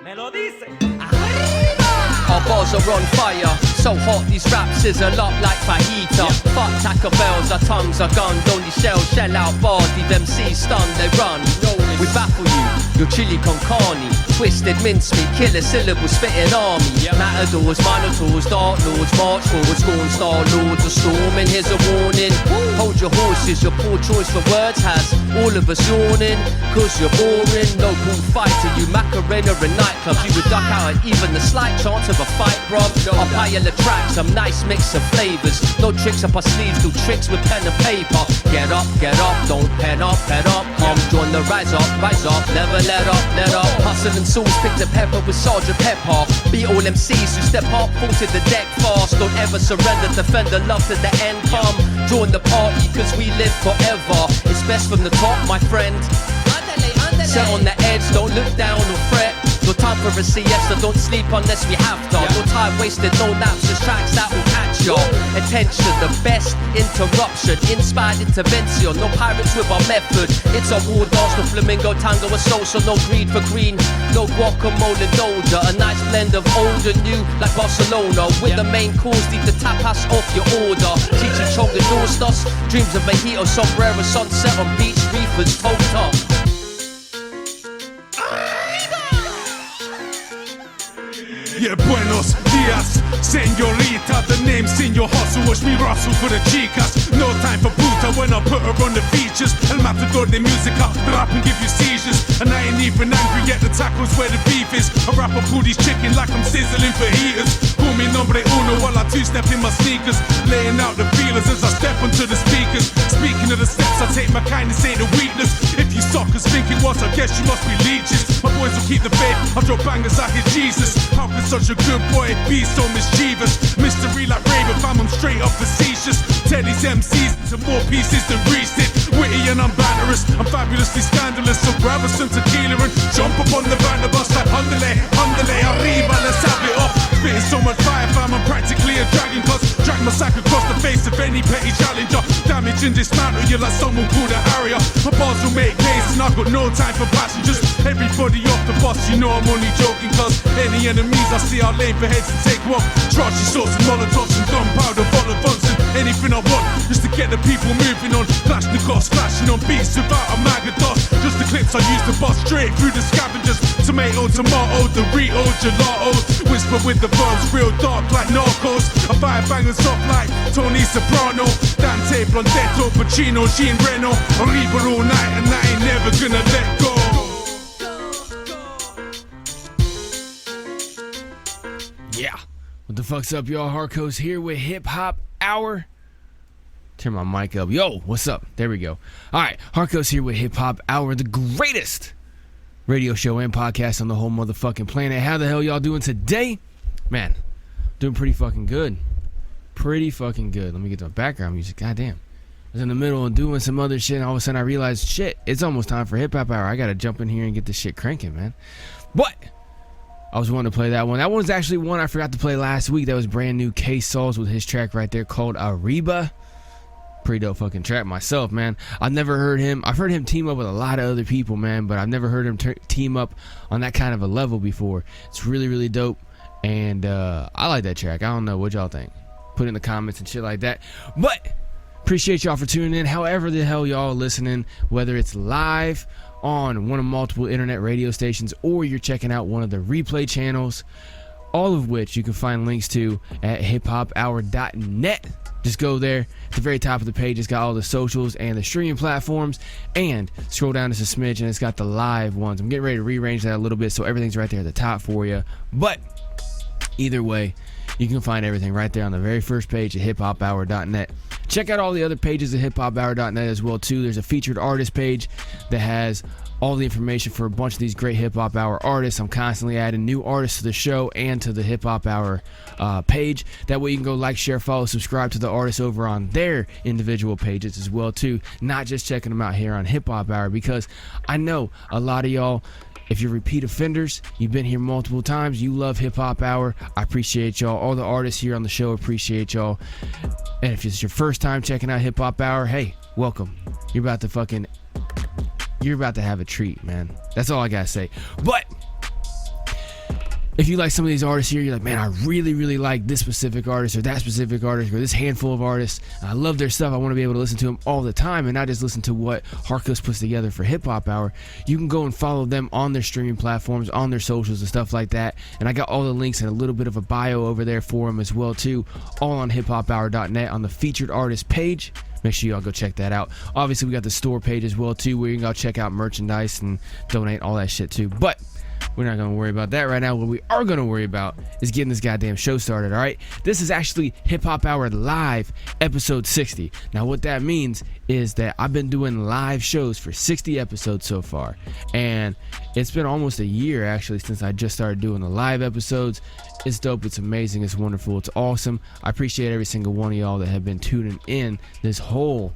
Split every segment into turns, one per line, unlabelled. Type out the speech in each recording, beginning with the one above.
Me lo dice.
Our bars are on fire, so hot these raps is a lot like fajita. Fuck Taco Bells, our tongues are gunned. Only shell out bars, these MCs stun, they run. We baffle you, your chili con carne. Twisted mincemeat, killer syllable spitting army. Matadors, minotaurs, dark lords, march forwards, scorn star lords are storming. Here's a warning, hold your horses, your poor choice for words has all of us yawning. Cause you're boring, no bullfighter, you Macarena in nightclubs. You would duck out at even the slight chance of a fight, bruv. I'll pile the tracks, some nice mix of flavors. No tricks up our sleeves, do tricks with pen and paper. Get up, don't pen up. Come join the rise up, never let up. Hustle and sauce, pick the pepper with Sergeant Pepper. Beat all MCs who step up, fall to the deck fast. Don't ever surrender, defend the love to the end. Come, join the party, cause we live forever. It's best from the top, my friend. Set on the edge, don't look down or fret. No time for a siesta, don't sleep unless we have to. No time wasted, no naps, just tracks that will catch ya. Attention, the best interruption. Inspired intervention, no pirates with our method. It's a war dance, no flamingo, tango or social. No greed for green, no guacamole doja. A nice blend of old and new, like Barcelona. With the main course, leave the tapas off your order. Chichinchonga Dostos, dreams of mojito, sombrero, sunset on beach reefers, toast up.
Yeah, buenos dias, señorita. The name's in your hustle, watch me rustle for the chicas. No time for puta when I put her on the features. El matador de musica, rap and give you seizures. And I ain't even angry yet, the taco's where the beef is. I rap a booty's chicken like I'm sizzling fajitas. Call me nombre uno while I two-step in my sneakers. Laying out the feelers as I step onto the speakers. Speaking of the steps, I take my kindness ain't a weakness. If you suckers think it was, I guess you must be leeches. My boys will keep the faith, I'll drop bangers, I hear Jesus. How can such a good boy be so mischievous? Mystery like Raven, fam, I'm straight up facetious. Teddy's MCs into more pieces than Reese did. Witty and unbannerous, I'm fabulously scandalous. So grab us some tequila and jump up on the van of us like underlay, Arrribah, let's have it up. Spitting so much fire, fam, I'm practically a dragon. Cause drag my sack across the face of any petty challenger. Damage and dismantle you like someone called a Harrier. My bars will make case and I've got no time for passengers. Everybody off the bus, you know I'm only joking. Cause any enemies I see are laying for heads to take one. Trashy sorts and molotovs and gunpowder, vol of and anything I want just to get the people moving on. Flashnikovs flashing on beats without a magados. Just the clips I use to bust straight through the scavengers. Tomato, Dorito, gelatos. Whisper with the verbs, real dark like Narcos. I fire bangers off like Tony Soprano. Dante, Blondetto, Pacino, Jean Reno. Arrribah all night and I ain't never gonna let go.
Yeah. What the fuck's up, y'all? Harkos here with HipHop Hour. Turn my mic up. Yo, what's up? There we go. All right, Harkos here with HipHop Hour, the greatest radio show and podcast on the whole motherfucking planet. How the hell y'all doing today? Man, doing pretty fucking good. Pretty fucking good. Let me get to my background music. Goddamn. I was in the middle of doing some other shit, and all of a sudden I realized, shit, it's almost time for HipHop Hour. I gotta jump in here and get this shit cranking, man. But I was wanting to play that one. That one's actually one I forgot to play last week. That was brand new K-Saulz with his track right there called Arrribah. Pretty dope fucking track myself, man. I've never heard him. I've heard him team up with a lot of other people, man, but I've never heard him team up on that kind of a level before. It's really, really dope, and I like that track. I don't know what y'all think. Put in the comments and shit like that. But appreciate y'all for tuning in. However the hell y'all listening, whether it's live on one of multiple internet radio stations or you're checking out one of the replay channels, all of which you can find links to at hiphophour.net. Just go there. At the very top of the page, it's got all the socials and the streaming platforms. And scroll down just a smidge, and it's got the live ones. I'm getting ready to rearrange that a little bit so everything's right there at the top for you. But either way, you can find everything right there on the very first page at hiphophour.net. Check out all the other pages at hiphophour.net as well, too. There's a featured artist page that has all the information for a bunch of these great HipHop Hour artists. I'm constantly adding new artists to the show and to the HipHop Hour page. That way you can go like, share, follow, subscribe to the artists over on their individual pages as well, too. Not just checking them out here on HipHop Hour, because I know a lot of y'all, if you're repeat offenders, you've been here multiple times, you love HipHop Hour. I appreciate y'all. All the artists here on the show appreciate y'all. And if it's your first time checking out HipHop Hour, hey, welcome. You're about to have a treat, man. That's all I gotta say. But if you like some of these artists here, you're like, man, I really, really like this specific artist or that specific artist or this handful of artists. I love their stuff. I want to be able to listen to them all the time and not just listen to what Harkos puts together for HipHop Hour. You can go and follow them on their streaming platforms, on their socials and stuff like that. And I got all the links and a little bit of a bio over there for them as well too, all on hiphophour.net on the featured artist page. Make sure y'all go check that out. Obviously, we got the store page as well too, where you can go check out merchandise and donate all that shit too. But we're not going to worry about that right now. What we are going to worry about is getting this goddamn show started, all right? This is actually HipHop Hour Live, episode 60. Now, what that means is that I've been doing live shows for 60 episodes so far. And it's been almost a year, actually, since I just started doing the live episodes. It's dope. It's amazing. It's wonderful. It's awesome. I appreciate every single one of y'all that have been tuning in this whole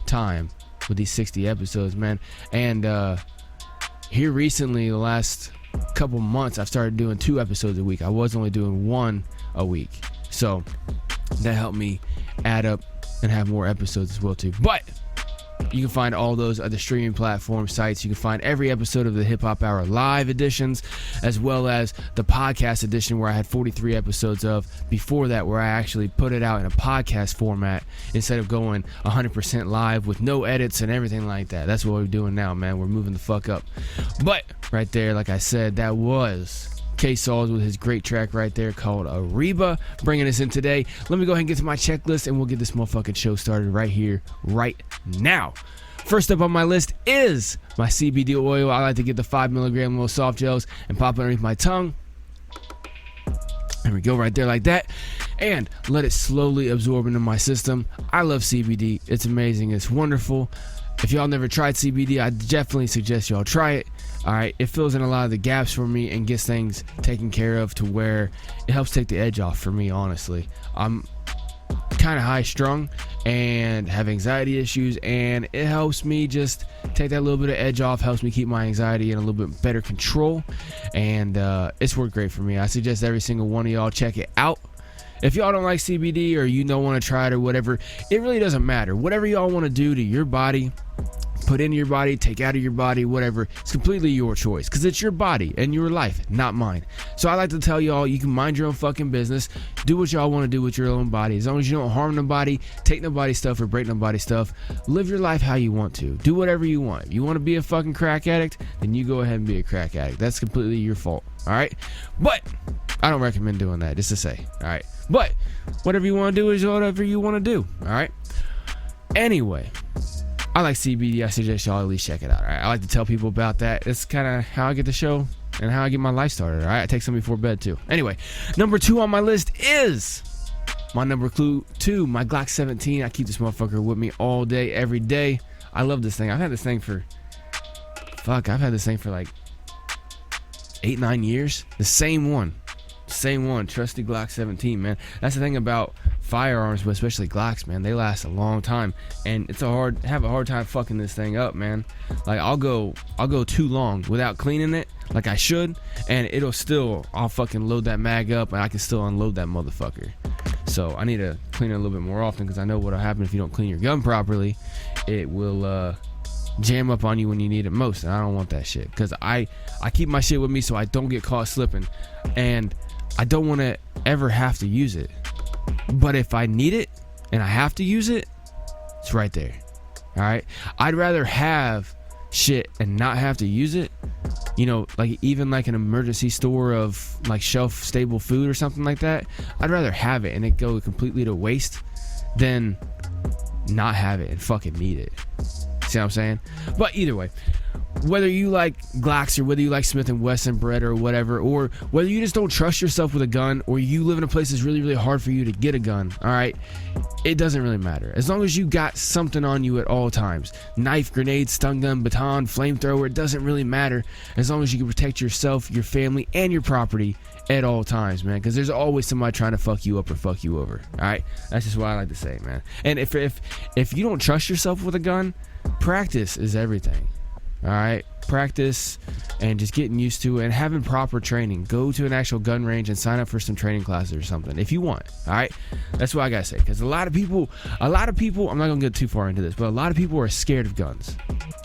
time with these 60 episodes, man. And here recently, the last couple months, I've started doing 2 episodes a week. I was only doing 1 a week, so that helped me add up and have more episodes as well too. But you can find all those other streaming platform sites. You can find every episode of the HipHop Hour live editions, as well as the podcast edition where I had 43 episodes of before that, where I actually put it out in a podcast format instead of going 100% live with no edits and everything like that. That's what we're doing now, man. We're moving the fuck up. But right there, like I said, that was K-Saulz with his great track right there called Arrribah, bringing us in today. Let me go ahead and get to my checklist and we'll get this motherfucking show started right here, right now. First up on my list is my CBD oil. I like to get the 5 milligram little soft gels and pop it underneath my tongue. There we go, right there like that. And let it slowly absorb into my system. I love CBD. It's amazing. It's wonderful. If y'all never tried CBD, I definitely suggest y'all try it. Alright, it fills in a lot of the gaps for me and gets things taken care of to where it helps take the edge off for me, honestly. I'm kind of high strung and have anxiety issues, and it helps me just take that little bit of edge off, helps me keep my anxiety in a little bit better control, and it's worked great for me. I suggest every single one of y'all check it out. If y'all don't like CBD or you don't want to try it or whatever, it really doesn't matter. Whatever y'all want to do to your body, put into your body, take out of your body, whatever, it's completely your choice, because it's your body and your life, not mine. So I like to tell y'all, you can mind your own fucking business, do what y'all want to do with your own body. As long as you don't harm nobody, take nobody's stuff or break nobody's stuff, live your life how you want to. Do whatever you want. If you want to be a fucking crack addict, then you go ahead and be a crack addict. That's completely your fault, alright? But I don't recommend doing that, just to say, alright? But whatever you want to do is whatever you want to do, alright? Anyway, I like CBD. I suggest y'all at least check it out. All right? I like to tell people about that. It's kind of how I get the show and how I get my life started. All right, I take some before bed too. Anyway, number 2 on my list is my number 2, my Glock 17. I keep this motherfucker with me all day, every day. I love this thing. I've had this thing for like 8-9 years. The same one, trusty Glock 17, man. That's the thing about firearms, but especially Glocks, man. They last a long time, and have a hard time fucking this thing up, man. Like I'll go too long without cleaning it like I should, and I'll fucking load that mag up and I can still unload that motherfucker. So I need to clean it a little bit more often, because I know what'll happen if you don't clean your gun properly. It will jam up on you when you need it most, and I don't want that shit, because I keep my shit with me so I don't get caught slipping, and I don't want to ever have to use it. But if I need it and I have to use it, it's right there. Alright? I'd rather have shit and not have to use it. You know, like even like an emergency store of like shelf stable food or something like that. I'd rather have it and it go completely to waste than not have it and fucking need it. See what I'm saying? But either way, whether you like Glocks or whether you like Smith & Wesson, Beretta or whatever, or whether you just don't trust yourself with a gun, or you live in a place that's really, really hard for you to get a gun, alright? It doesn't really matter. As long as you got something on you at all times. Knife, grenade, stun gun, baton, flamethrower, it doesn't really matter. As long as you can protect yourself, your family, and your property at all times, man. Because there's always somebody trying to fuck you up or fuck you over, alright? That's just what I like to say, man. And if you don't trust yourself with a gun, practice is everything. Alright, practice and just getting used to it and having proper training. Go to an actual gun range and sign up for some training classes or something if you want. Alright, that's what I gotta say, because a lot of people, I'm not gonna get too far into this, but a lot of people are scared of guns.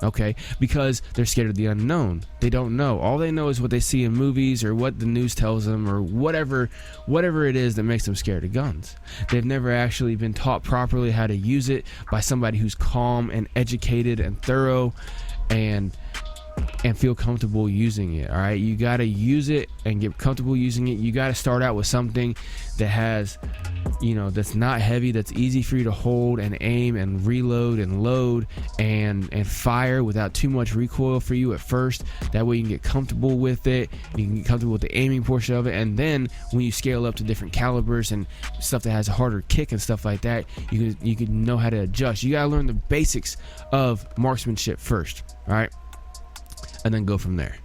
Okay, because they're scared of the unknown. They don't know. All they know is what they see in movies or what the news tells them or whatever it is that makes them scared of guns. They've never actually been taught properly how to use it by somebody who's calm and educated and thorough and feel comfortable using it. All right, you got to use it and get comfortable using it. You got to start out with something that has, that's not heavy, that's easy for you to hold and aim and reload and load and fire without too much recoil for you at first. That way you can get comfortable with it. You can get comfortable with the aiming portion of it, and then when you scale up to different calibers and stuff that has a harder kick and stuff like that, you can know how to adjust. You got to learn the basics of marksmanship first. All right, and then go from there.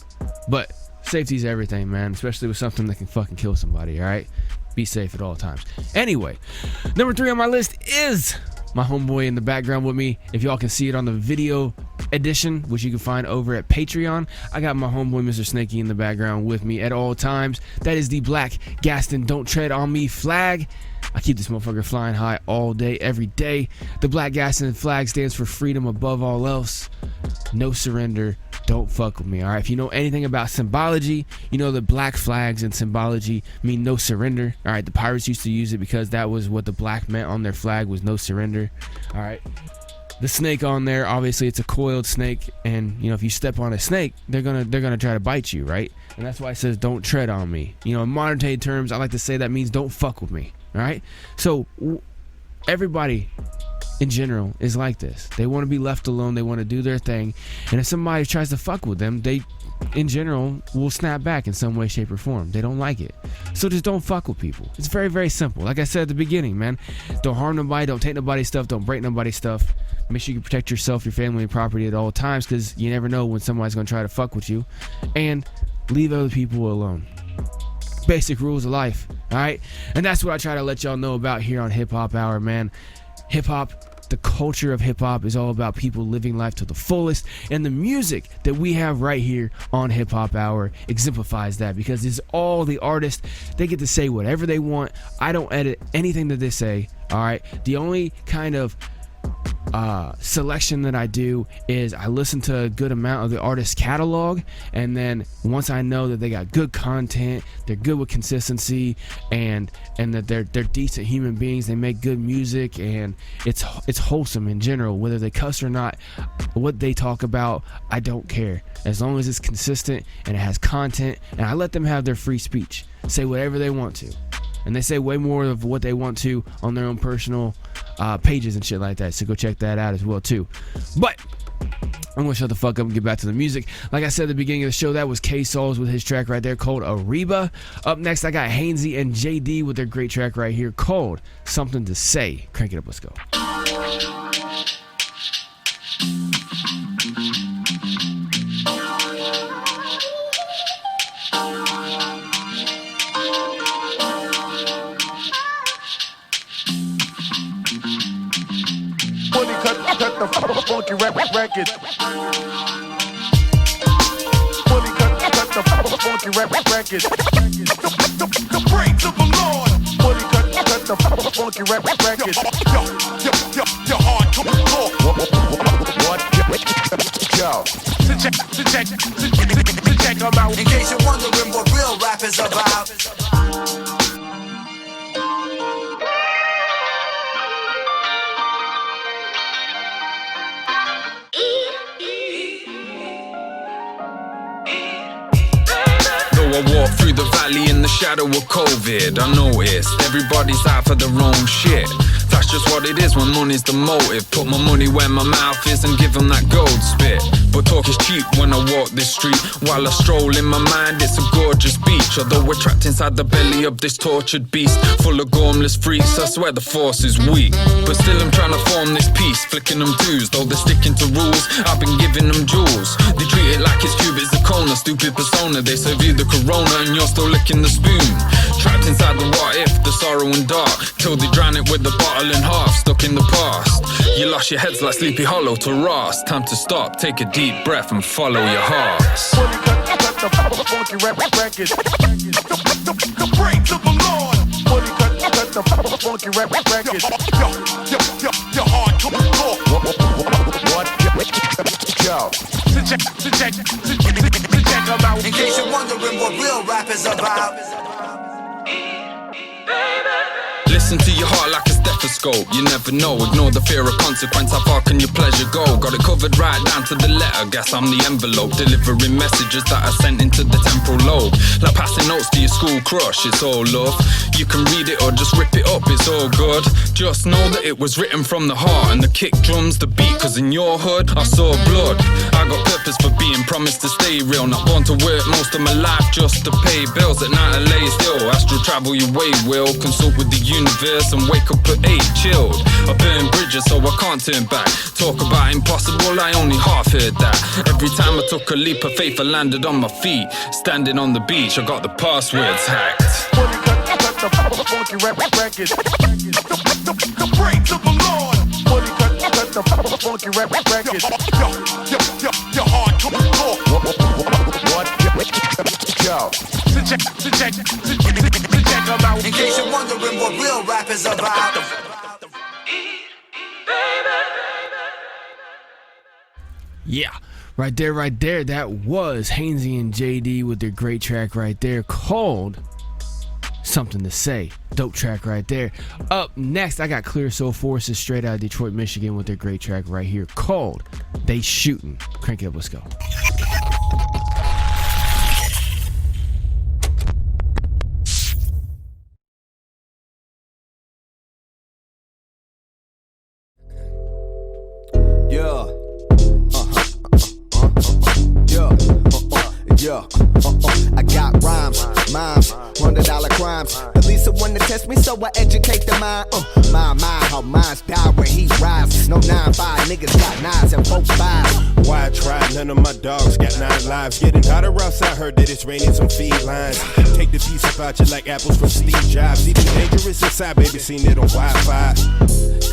But safety's everything, man, especially with something that can fucking kill somebody. All right, be safe at all times. Anyway, number 3 on my list is my homeboy in the background with me. If y'all can see it on the video edition, which you can find over at Patreon, I got my homeboy Mr. Snakey in the background with me at all times. That is the Black Gaston Don't Tread on Me flag. I keep this motherfucker flying high all day, every day. The Black Gaston flag stands for freedom above all else. No surrender. Don't fuck with me, all right? If you know anything about symbology, you know the black flags and symbology mean no surrender, all right? The pirates used to use it because that was what the black meant on their flag, was no surrender, all right? The snake on there, obviously it's a coiled snake, and if you step on a snake, they're gonna try to bite you, right? And that's why it says don't tread on me. In modern day terms, I like to say that means don't fuck with me, all right? So everybody in general is like this. They want to be left alone. They want to do their thing, and if somebody tries to fuck with them, they in general will snap back in some way, shape, or form. They don't like it. So just don't fuck with people. It's very, very simple. Like I said at the beginning, man, don't harm nobody, don't take nobody's stuff, don't break nobody's stuff. Make sure you protect yourself, your family, and property at all times, because you never know when somebody's going to try to fuck with you. And leave other people alone. Basic rules of life, all right? And that's what I try to let y'all know about here on Hip Hop Hour, man. Hip hop, the culture of hip hop is all about people living life to the fullest, and the music that we have right here on Hip Hop Hour exemplifies that, because it's all the artists. They get to say whatever they want. I don't edit anything that they say, all right? The only kind of selection that I do is I listen to a good amount of the artist's catalog, and then once I know that they got good content, they're good with consistency, and that they're decent human beings, they make good music, and it's wholesome in general, whether they cuss or not, what they talk about, I don't care, as long as it's consistent and it has content, and I let them have their free speech, say whatever they want to. And they say way more of what they want to on their own personal pages and shit like that. So go check that out as well too. But I'm going to shut the fuck up and get back to the music. Like I said at the beginning of the show, that was K-Saulz with his track right there called Arrribah. Up next, I got Haynesy and JD with their great track right here called Something to Say. Crank it up, let's go.
Cut the funky record. Fully cut the funky record. The brains of the Lord. Fully cut the funky record. Yo, hardcore. What? Yo. To check them out.
In case you're wondering what real rap is about.
I walk through the valley in the shadow of COVID. I noticed everybody's out for their own shit. That's just what it is when money's the motive. Put my money where my mouth is and give them that gold spit. But talk is cheap when I walk this street. While I stroll in my mind, it's a gorgeous beach. Although we're trapped inside the belly of this tortured beast, full of gormless freaks, I swear the force is weak. But still I'm trying to form this peace, flicking them twos. Though they're sticking to rules, I've been giving them jewels. They treat it like it's Cuban zirconia, stupid persona. They serve you the corona and you're still licking the spoon. Trapped inside the what if, the sorrow and dark, till they drown it with the bottle in half, stuck in the past. You lost your heads like Sleepy Hollow to Ross. Time to stop, take a deep breath and follow your hearts.
Fully cut the funky record. The brains of the Lord. Fully cut the funky record. Yo, hardcore. What? Yo, to check them out.
In case you're wondering what real rap is about.
Listen to your heart like a stethoscope. You never know, ignore the fear of consequence. How far can your pleasure go? Got it covered right down to the letter. Guess I'm the envelope, delivering messages that are sent into the temporal lobe. Like passing notes to your school crush. It's all love. You can read it or just rip it up. It's all good. Just know that it was written from the heart, and the kick drums the beat. Cause in your hood I saw blood. I got purpose for being, promised to stay real. Not born to work most of my life just to pay bills. At night I lay still. Astral travel your way, will consult with the universe and wake up at 8 chilled. I burn bridges so I can't turn back. Talk about impossible, I only half heard that. Every time I took a leap of faith I landed on my feet. Standing on the beach I got the passwords hacked.
Fully cut the funky records. The breaks of the Lord. Fully cut the funky records. Yo, hardcore. What? Yo, to check them out.
In case you're wondering what real rap is about.
Yeah, right there. That was Haynesy and JD with their great track right there called Something to Say. Dope track right there. Up next, I got Clear Soul Forces straight out of Detroit, Michigan with their great track right here called They Shootin'. Crank it up, let's go.
I got rhymes, mimes, $100 crimes. At least one to test me, so I educate the mind. My, how minds die when he rise. No 9-5 niggas got 9s and 4-5.
Why I try? None of my dogs got 9 lives. Getting hotter outside, heard that it's raining some felines. Take the piece about you like apples from Steve Jobs. Even dangerous inside, baby, seen it on Wi-Fi.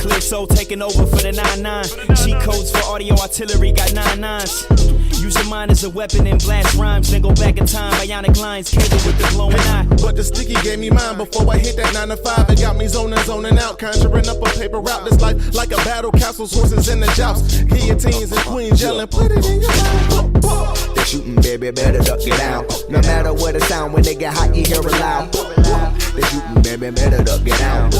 Clear Soul taking over for the 9-9. Cheat codes for audio artillery got 9-9s. Use your mind as a weapon and blast rhymes. Then go back in time, bionic lines, cable with the glowing eye.
But the sticky gave me mine before I hit that 9 to 5. It got me zoning out, conjuring up a paper route. This life like a battle, castles, horses in the joust. Guillotines and queens yelling, put it in your mouth.
They shootin', baby, better duck it out. No matter what the sound, when they get hot, you hear it loud. They shootin', baby, better duck it out.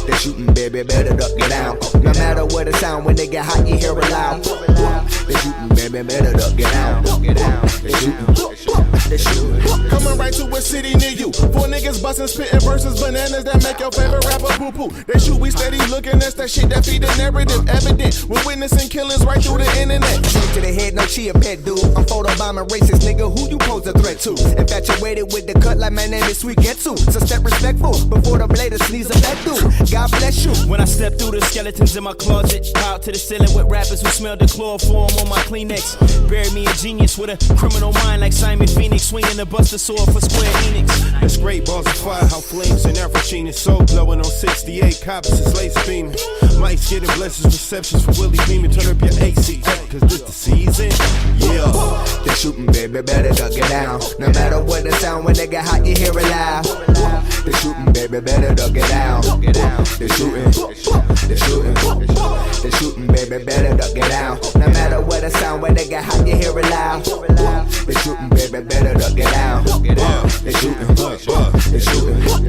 They shootin', baby, better duck it out. No matter what the sound, when they get hot, you hear it loud. They shootin', baby, better duck it out. They shootin'.
Coming right to a city near you. 4 niggas bustin', spittin' verses, bananas that make your favorite rapper poo-poo. They shoot, we steady looking, that's that shit that feed the narrative. Evident, we're witnessing killings right through the internet.
Straight to the head, no she a pet dude. I'm photobombing racist nigga, who you pose a threat to? Infatuated with the cut like my name is Sweet Getsu. So step respectful before the blade sneeze a back dude. God bless you.
When I step through the skeletons in my closet, out to the ceiling with rappers who smell the chloroform on my Kleenex. Bury me a genius with a criminal mind like Simon Phoenix, swinging the Buster Sword for Square Enix.
That's great balls of fire, how flames and Afrochine is so blowing on 68 cops and lace beaming. Mike's getting blessings, receptions for Willie Beeman. Turn up your AC, cause this the season. Yeah.
They shootin', baby, better duck it down. No matter what the sound, when they get hot, you hear it loud. They shootin', baby, better duck it down. They shootin', they shootin', baby, better duck it down. No matter what the sound, when they get hot, you hear it loud. They shootin', baby, better duck it down. They shootin',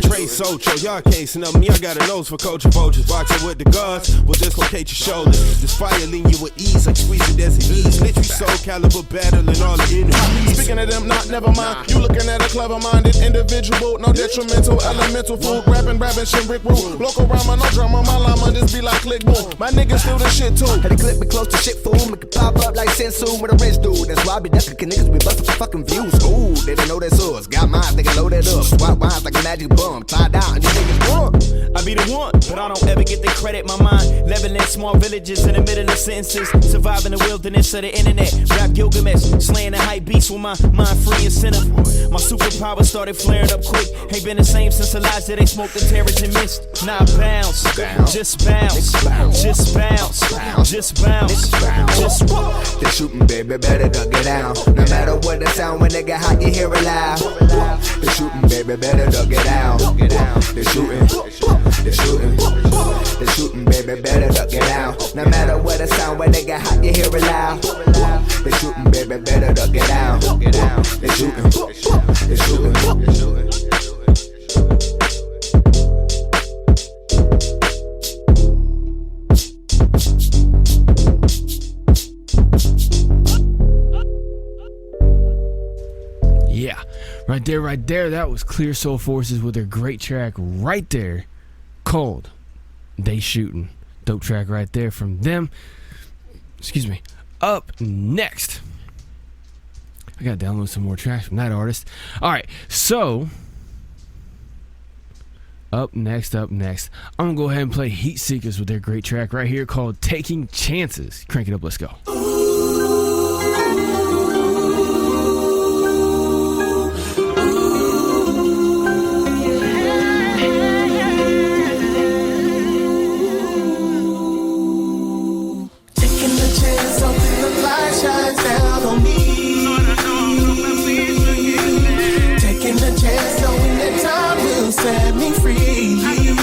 Trey Socho, y'all can't snub me. I got a nose for culture vultures. Boxing with the guards will dislocate your shoulders. This fire lean you with ease, like squeezing disease. Literally soul caliber battling all the enemies. Speaking of them, never mind. You looking at a clever-minded individual, no detrimental, elemental food. Rapping, shit, Rick Rule. Local rhyme, no drama, my llama, this be like click boom. My niggas still the shit too.
Had to clip me close to shit fool, make it pop up like Sensu with a rich dude. That's why I be ducking niggas, we bustin' for fucking views. Ooh, they didn't know that's us. Got mine, they can load that up. Swap wines like a magic bomb. Tie down, you niggas wrong.
I be the one, but I don't ever get the credit. My mind leveling small villages in the middle of sentences. Surviving the wilderness of the internet. Rap Gilgamesh, slaying the hype beats with my mind free incentive. My superpower started flaring up quick. Ain't been the same since Elijah, they smoked the terrors and mist. Now bounce, just bounce, just bounce. Just bounce. Just what?
They shootin', baby, better duck it down. No matter what the sound, when they get hot, you hear it loud. They shootin', baby, better duck it down. They shootin', they shootin', they shootin', baby, better duck it down. No matter what the sound, when they get hot, you hear it loud. They shootin', baby, better duck it down. They shootin', they shootin', they shootin'.
Yeah, right there, that was Clear Soul Forces with their great track right there, called They Shootin'. Dope track right there from them. Excuse me. Up next, I gotta download some more tracks from that artist. Alright, so up next, I'm gonna go ahead and play Heatseekas with their great track right here called Taking Chances. Crank it up, let's go.
Set me free. Too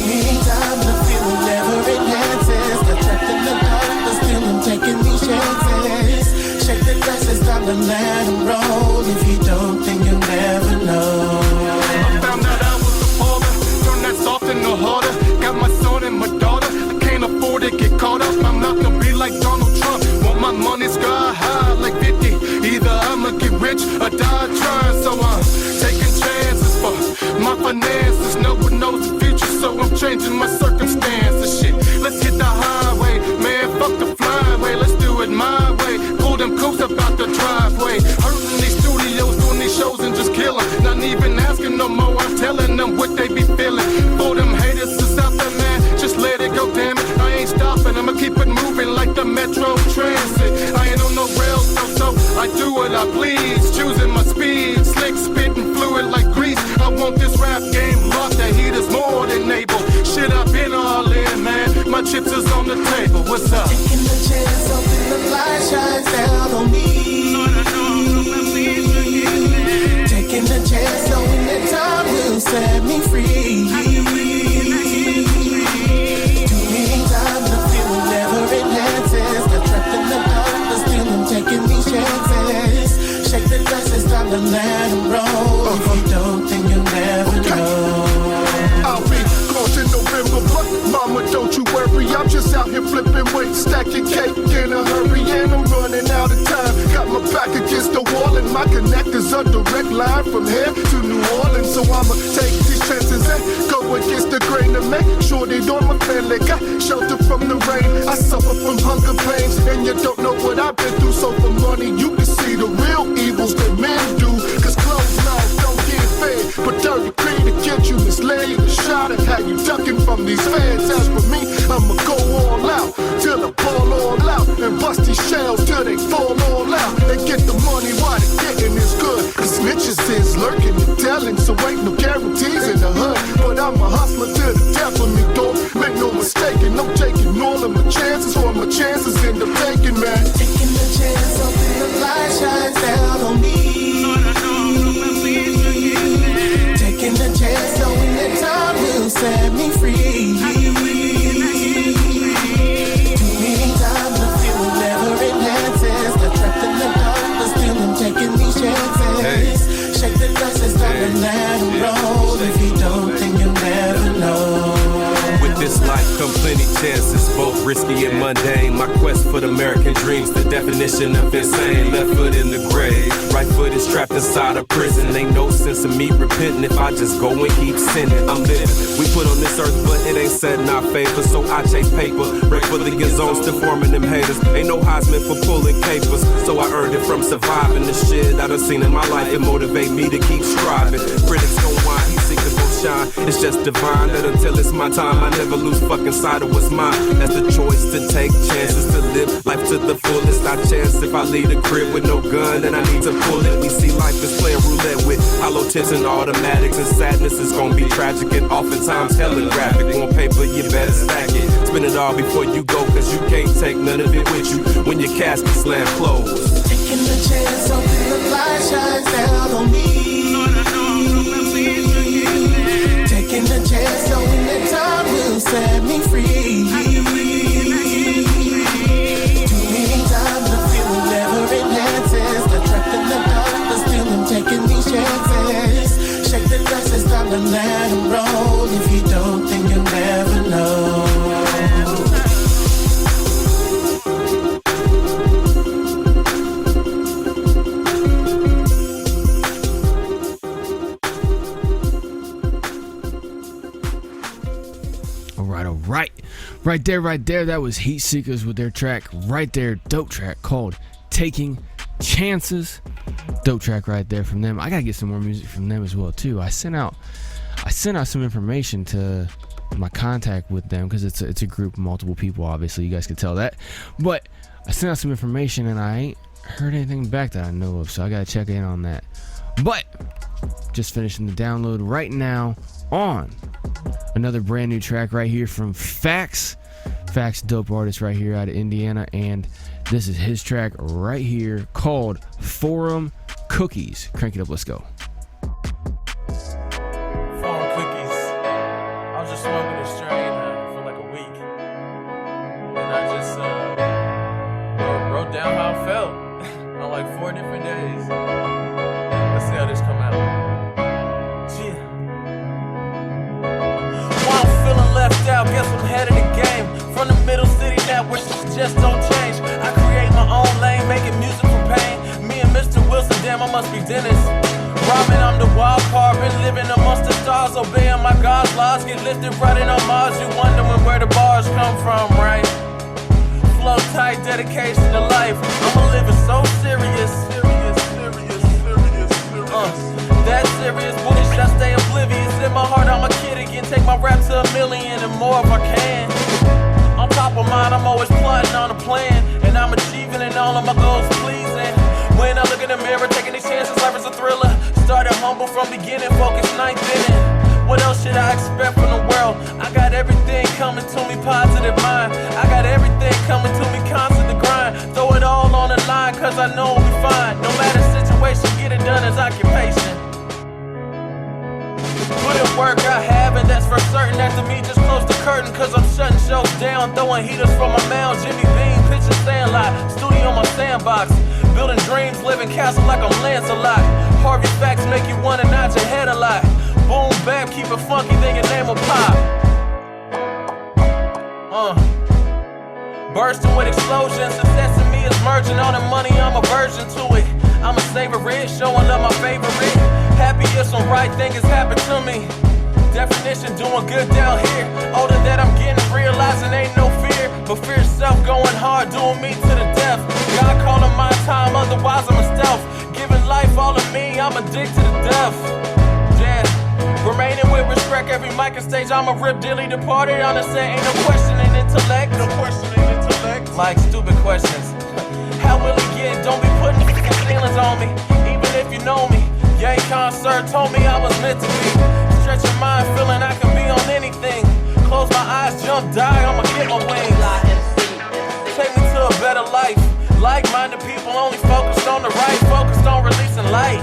many times the feeling never enhances. Got trapped in the dark, but still I'm taking these chances. Shake the glasses, time to let them roll. If you don't, then you'll never know.
I found out I was a baller, turned that soft into harder. Got my son and my daughter, I can't afford to get caught up. I'm not gonna be like Donald Trump. Want my money sky high like 50. Either I'ma get rich or die trying. So I'm taking chances for my finances. No one knows the future, so I'm changing my circumstances. Shit, let's hit the highway, man. Fuck the flyway, let's do it my way. Pull them coats up out the driveway. Hurting these studios, doing these shows and just killing. Not even asking no more, I'm telling them what they be feeling. For them haters is out there, man, just let it go, damn it. I ain't stopping, I'ma keep it moving like the Metro Transit. I ain't on no rails, so I do what I please. Choosing my speed, slick spitting fluid like grease. I want this rap game locked, the heat is more than able. Shit, I've been all in, man. My chips is on the table, what's up?
Taking the chance, hoping the light shines down on me. Taking the chance, knowing that time will set me free. Too many times the feeling never enhances. Got trapped in the dark, but still I'm taking these chances. Shake the glasses, time to let them roll. If you don't, then you'll never know.
I'll be close in November, but mama, don't you worry. I'm just out here flipping weight, stacking cake in a hurry, and I'm running out of time. Got my back against the wall, and my connector's a direct line from here to New Orleans. So I'ma take these chances and go against the grain to make sure they don't my family got shelter from the rain. I suffer from hunger pains, and you don't know what I've been through. So for money, you can see the real evils that men do. Cause closed mouths don't get fed, but dirty greed to get you misled. You shot at how you ducking from these fans. As for me, I'ma go all out till I ball all out and bust these shells till they fall all out and get the money while the getting is good. Cause snitches is lurking and telling, so ain't no guarantees in the hood. But I'm a hustler to the death of me, don't make no mistake. And I'm taking all of my chances, or my chances end up taking, man.
Taking the chance, hoping the light shines down on me. Taking the chance, knowing that time will set me free. Too many times the feeling never enhances. Got trapped in the dark, but still I'm taking these chances. Shake the glasses, time to let them roll. If you don't, then you'll never know.
With this life come plenty chances, both risky and mundane. My quest for the American dream's the definition of insane. Left foot in the grave, right foot is trapped inside a prison. Ain't no sense of me repenting if I just go and keep sinning. I'm living, we put on this earth, but it ain't set in our favor. So I chase paper, break for the zones, still forming them haters. Ain't no Heisman for pulling capers, so I earned it from surviving the shit I done seen in my life. It motivate me to keep striving. Critics don't whine, Heatseekas don't shine. It's just divine that until it's my time, I never lose fucking sight of what's mine. That's the choice to take chances, to live life to the fullest. I chance if I leave the crib with no gun, then I need to pull it. We see life as playing roulette with hollow tips and automatics, and sadness is gonna be tragic and oftentimes hella graphic. On paper, you better stack it. spend it all before you go, cause you can't take none of it with you when your casket slam closed.
Taking the chance, hoping the light shines down on me. Taking the chance, knowing that time will set me free. Too many times the feeling never enhances. The trapped in the dark, but still I'm taking these chances. Shake the dust and start to let them roll. If you don't, then you'll never know.
Right there, that was Heatseekas with their track right there, dope track called Taking Chances. Dope track right there from them. I gotta get some more music from them as well too. I sent out some information to my contact with them because it's a group of multiple people, obviously you guys can tell that. But I sent out some information and I ain't heard anything back that I know of, so I gotta check in on that. But just finishing the download right now on another brand new track right here from F.A.C.T.S. F.A.C.T.S, dope artist right here out of Indiana, and this is his track right here called Forum Cookies. Crank it up, let's go.
Forum Cookies. I was just smoking a strain for like a week, and I just wrote down how I felt on like 4 different days. Let's see how this come out. While I'm feeling left out, guess I'm head of the game. From the middle city now where shit just don't change. I create my own lane, making music from pain. Me and Mr. Wilson, damn, I must be Dennis. Rhyming, I'm the wild card, been living amongst the stars, obeying my God's laws. Get lifted right in on Mars, you wondering where the bars come from, right? Flow tight, dedication to life. I'ma live it so serious. That serious bullshit, I stay oblivious. In my heart, I'm a kid again. Take my rap to 1 million and more if I can. On top of mine, I'm always plotting on a plan, and I'm achieving and all of my goals pleasing. When I look in the mirror, taking these chances, life is a thriller. Started humble from beginning, focused ninth inning. What else should I expect from the world? I got everything coming to me, positive mind. I got everything coming to me, constant the grind. Throw it all on the line, cause I know we'll be fine. No matter situation, get it done as occupation. Put in work I have, and that's for certain. After me, just close the curtain, cause I'm shutting shows down. Throwing heaters from my mound, Jimmy Bean, pitching sandlot. Studio my sandbox, building dreams, living castle like I'm Lancelot. Harvey facts make you wanna nod your head a lot. Boom, bap, keep it funky, then your name will pop. Bursting with explosions, success in me is merging. All the money, I'm a virgin to it. I'ma savor it, showing love my favorite. Happy if some right thing has happened to me. Definition, doing good down here. Older that I'm getting, realizing ain't no fear. But fear self going hard, doing me to the death. God calling my time, otherwise I'm a stealth. Giving life all of me, I'm addicted to death. Yeah, remaining with respect, every mic and stage, I'm a rip dearly departed. Honestly, ain't no questioning intellect. No questioning intellect. Like stupid questions. How will it get? Don't be putting feelings on me. Even if you know me. Yay concert told me I was meant to be. Stretch your mind, feeling I can be on anything. Close my eyes, jump, die, I'ma get my wings. Take me to a better life. Like-minded people only focused on the right, focused on releasing light.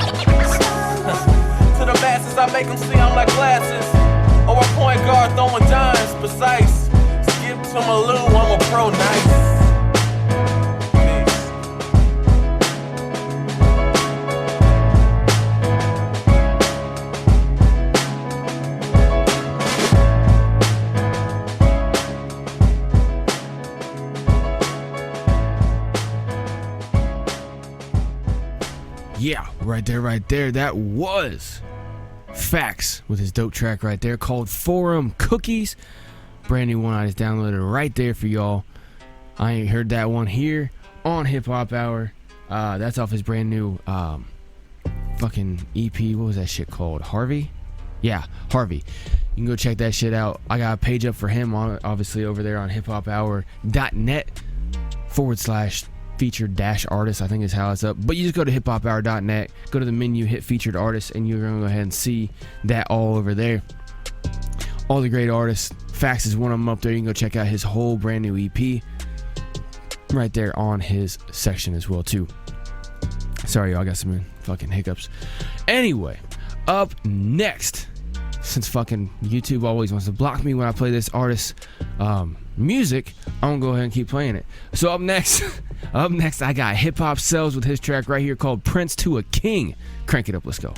To the masses, I make them see I'm like glasses. Or a point guard throwing dimes, precise. Skip to my Lou, I'm a pro nice.
Yeah, right there. That was F.A.C.T.S with his dope track right there called Forum Cookies. Brand new one I just downloaded right there for y'all. I ain't heard that one here on HipHop Hour. That's off his brand new fucking EP. What was that shit called? Harvey? Yeah, Harvey. You can go check that shit out. I got a page up for him, obviously, over there on hiphophour.net/featured artists, I think is how it's up. But you just go to hiphophour.net, go to the menu, hit featured artists, and you're gonna go ahead and see that all over there. all the great artists. F.A.C.T.S is one of them up there. You can go check out his whole brand new EP right there on his section as well too. Sorry, y'all, I got some fucking hiccups. Anyway, up next, since fucking YouTube always wants to block me when I play this artist's music, I'm gonna go ahead and keep playing it. So up next I got HipHop with his track right here called Prince to a King. Crank it up, let's go.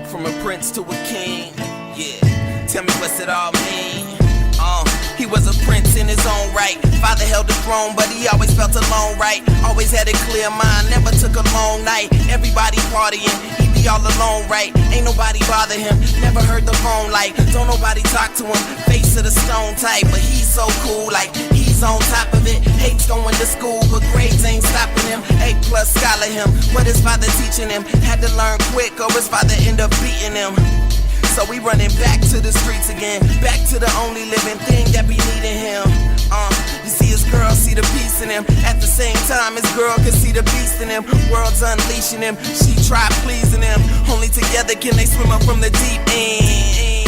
From a prince to a king, yeah. Tell me what's it all mean? He was a prince in his own right. Father held the throne, but he always felt alone, right? Always had a clear mind, never took a long night. Everybody partying, he be all alone, right? Ain't nobody bother him, never heard the phone like. Don't nobody talk to him, face of the stone type. But he's so cool, like he's on top of it. Hates going to school, but grades ain't stopping him. A+ scholar him, what his father teaching him. Had to learn quick or his father end up beating him. So we running back to the streets again, back to the only living thing that be needing him. You see his girl, see the peace in him. At the same time, his girl can see the beast in him. World's unleashing him, she tried pleasing him. Only together can they swim up from the deep end.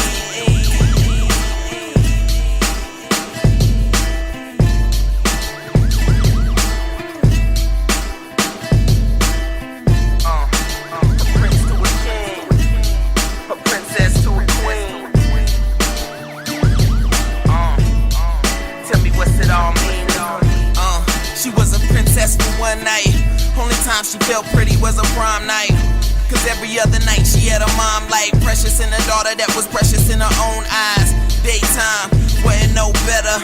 For one night, only time she felt pretty was a prom night. Cause every other night she had a mom like precious in a daughter that was precious in her own eyes. Daytime, wasn't no better.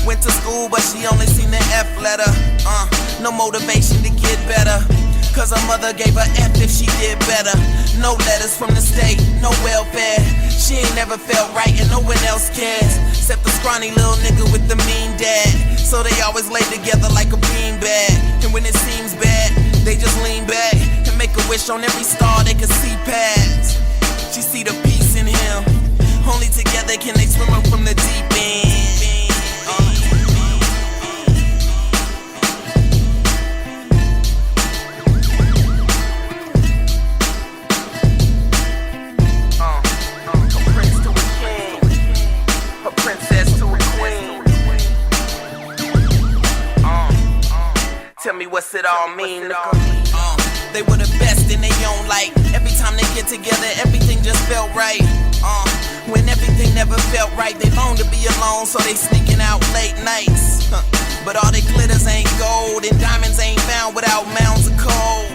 Went to school but she only seen the F letter. No motivation to get better. Cause her mother gave her F if she did better. No letters from the state, no welfare. She ain't never felt right and no one else cares. Except the scrawny little nigga with the mean dad. So they always lay together like a beanbag. And when it seems bad, they just lean back and make a wish on every star they can see past. She see the peace in him. Only together can they swim up from the deep end. Tell me what's it all mean, they were the best in their own light. Every time they get together, everything just felt right. When everything never felt right, they long to be alone, so they sneaking out late nights. But all their glitters ain't gold, and diamonds ain't found without mounds of coal.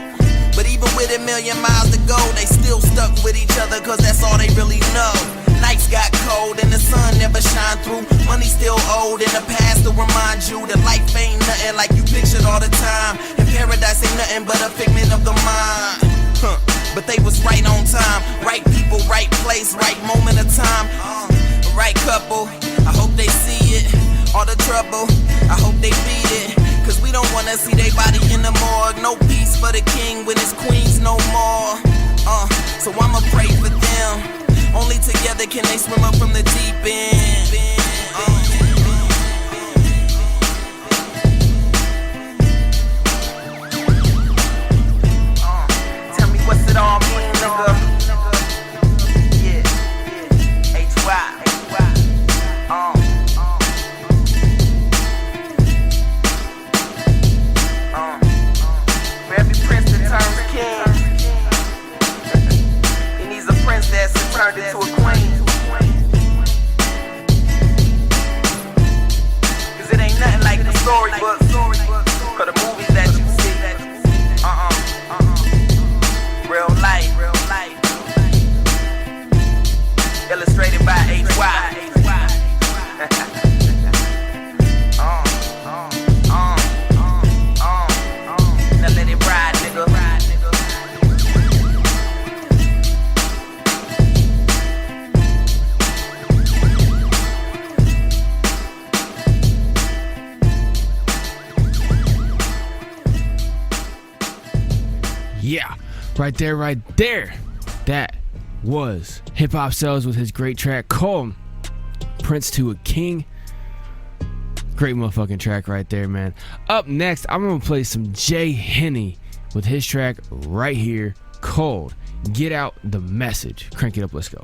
But even with a million miles to go, they still stuck with each other, cause that's all they really know. Nights got cold and the sun never shine through. Money still owed in the past to remind you that life ain't nothing like you pictured all the time. And paradise ain't nothing but a figment of the mind. But they was right on time. Right people, right place, right moment of time. Right couple, I hope they see it. All the trouble, I hope they beat it. Cause we don't wanna see they body in the morgue. No peace for the king when his queens no more. So I'ma pray for them. Only together can they swim up from the deep end. Tell me what's it all mean, nigga? Yeah, H.Y. For every prince that turns king, he needs a princess that turned into a queen. Cause it ain't nothing like the storybooks or the movies that you see. Real life. Illustrated by H.Y. Now let it ride, nigga.
Yeah, right there. That was HipHop with his great track called Prince to a King. Great motherfucking track right there, man. Up next, I'm gonna play some Henney with his track right here called Get Out the Message. Crank it up, let's go.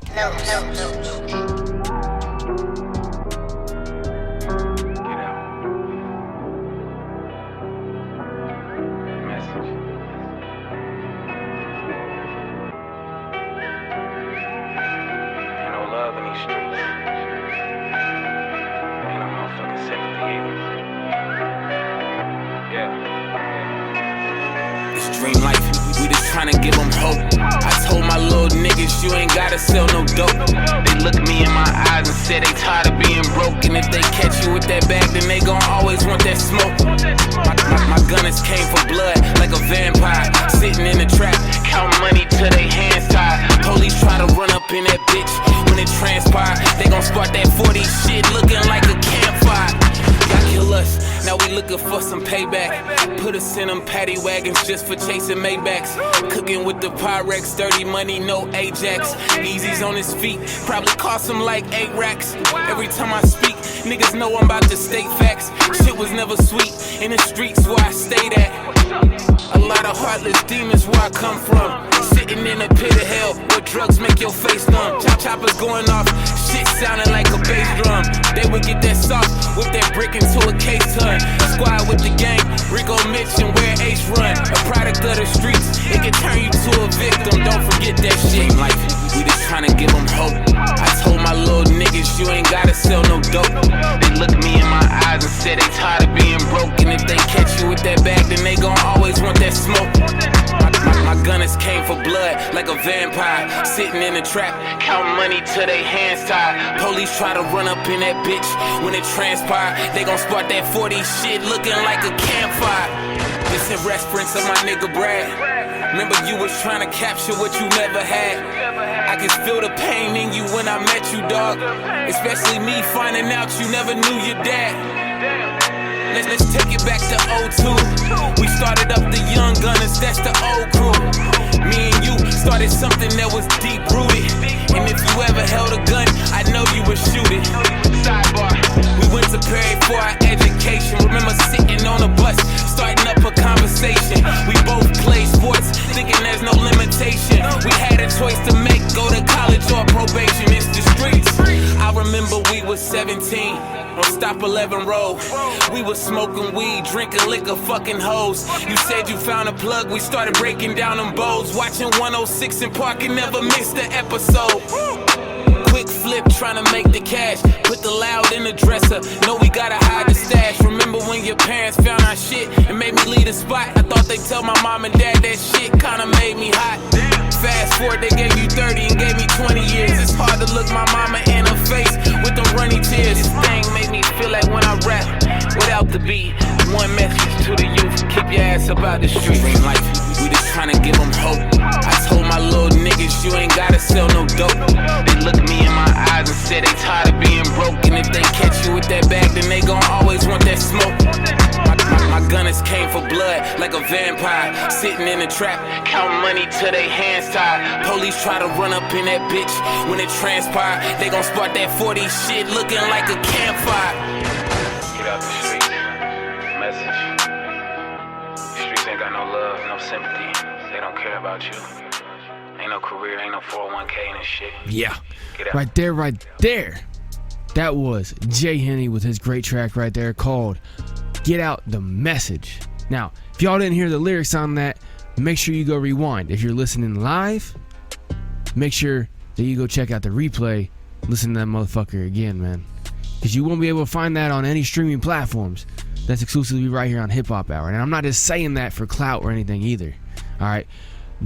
Dream life, we just tryna give them hope. I told my little niggas, you ain't gotta sell no dope. They look me in my eyes and said they tired of being broke. And if they catch you with that bag, then they gon' always want that smoke. My gunners came for blood like a vampire. Sitting in the trap, count money till they hands tied. Police try to run up in that bitch. When it transpire, they gon' start that 40 shit looking like a campfire. Y'all kill us, now we looking for some payback. Put us in them paddy wagons just for chasing Maybachs. Cooking with the Pyrex, dirty money, no Ajax. Easy's on his feet, probably cost him like 8 racks. Every time I speak, niggas know I'm about to state facts. Shit was never sweet, in the streets where I stayed at. A lot of heartless demons where I come from. Sitting in a pit of hell where drugs make your face numb. Choppers going off, shit sounding like a bass drum. They would get that soft, whip that brick into a case ton. Squad with the gang, Rico Mitch and where Ace run. A product of the streets, it can turn you to a victim. Don't forget that shit. Life, we just tryna give them hope. I told my little niggas, you ain't gotta sell no dope. They look me in my eyes and said they tired of being broke. And if they catch you with that bag, then they gon' always want that smoke. My gunners came for blood like a vampire. Sitting in the trap, count money till they hands tied. Police try to run up in that bitch. When it transpire, they gon' start that 40 shit looking like a campfire. This in reference of my nigga Brad. Remember you was trying to capture what you never had. I can feel the pain in you when I met you, dog. Especially me finding out you never knew your dad. Let's take it back to 02. We started up the young gunners, that's the old crew. Me and you started something that was deep rooted. And if you ever held a gun, I know you would shoot it. Sidebar, we went to Perry for our education. Remember sitting on a bus, starting up a conversation. We both played sports, thinking there's no limitation. We had a choice to make, go to college or probation. It's the streets. I remember we was 17 on Stop 11 Road. We was smoking weed, drinking liquor, fucking hoes. You said you found a plug, we started breaking down them bowls. Watching 106 in Park and never missed an episode. Quick flip, trying to make the cash. Put the loud in the dresser, know we gotta hide the stash. Remember when your parents found our shit and made me leave the spot? I thought they'd tell my mom and dad that shit kinda made me hot. Fast forward, they gave you 30 and gave me 20 years. It's hard to look my mama in her face with them runny tears. This thing made me feel like when I rap without the beat. One message to the youth, keep your ass about the street. Dream life, we just tryna give them hope. I told my little niggas, you ain't gotta sell no dope. They look me in my eyes and said they tired of being broke. And if they catch you with that bag, then they gon' always want that smoke. My gunners came for blood like a vampire. Sitting in the trap, count money till they hands tied. Police try to run up in that bitch. When it transpire, they gon' start that 40 shit looking like a campfire.
Get out the streets, message. The streets ain't got no love, no sympathy. They don't care about you. Ain't no career, ain't no 401k and shit.
Yeah, right there. That was Jay Henney with his great track right there called Get Out the Message. Now, if y'all didn't hear the lyrics on that, make sure you go rewind. If you're listening live, make sure that you go check out the replay, listen to that motherfucker again, man. Because you won't be able to find that on any streaming platforms. That's exclusively right here on HipHop Hour. And I'm not just saying that for clout or anything either. Alright?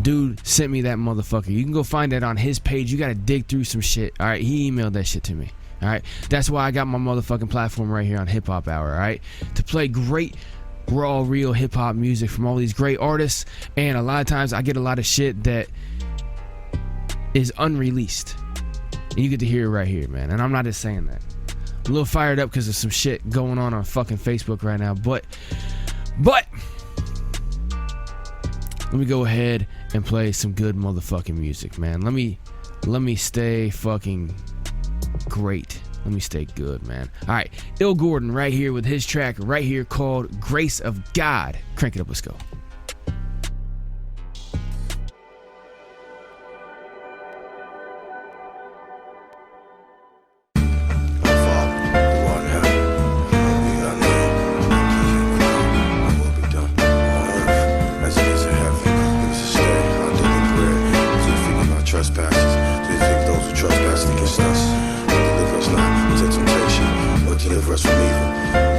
Dude sent me that motherfucker. You can go find that on his page. You gotta dig through some shit. Alright? He emailed that shit to me. Alright? That's why I got my motherfucking platform right here on HipHop Hour. Alright? To play great, raw, real hip-hop music from all these great artists. And a lot of times I get a lot of shit that is unreleased. And you get to hear it right here, man. And I'm not just saying that. A little fired up because of some shit going on fucking Facebook right now. But let me go ahead and play some good motherfucking music, man. Let me stay fucking great. Let me stay good, man. Alright, Ill Gordon right here with his track right here called Grace of God. Crank it up, let's go.
deliver us from evil.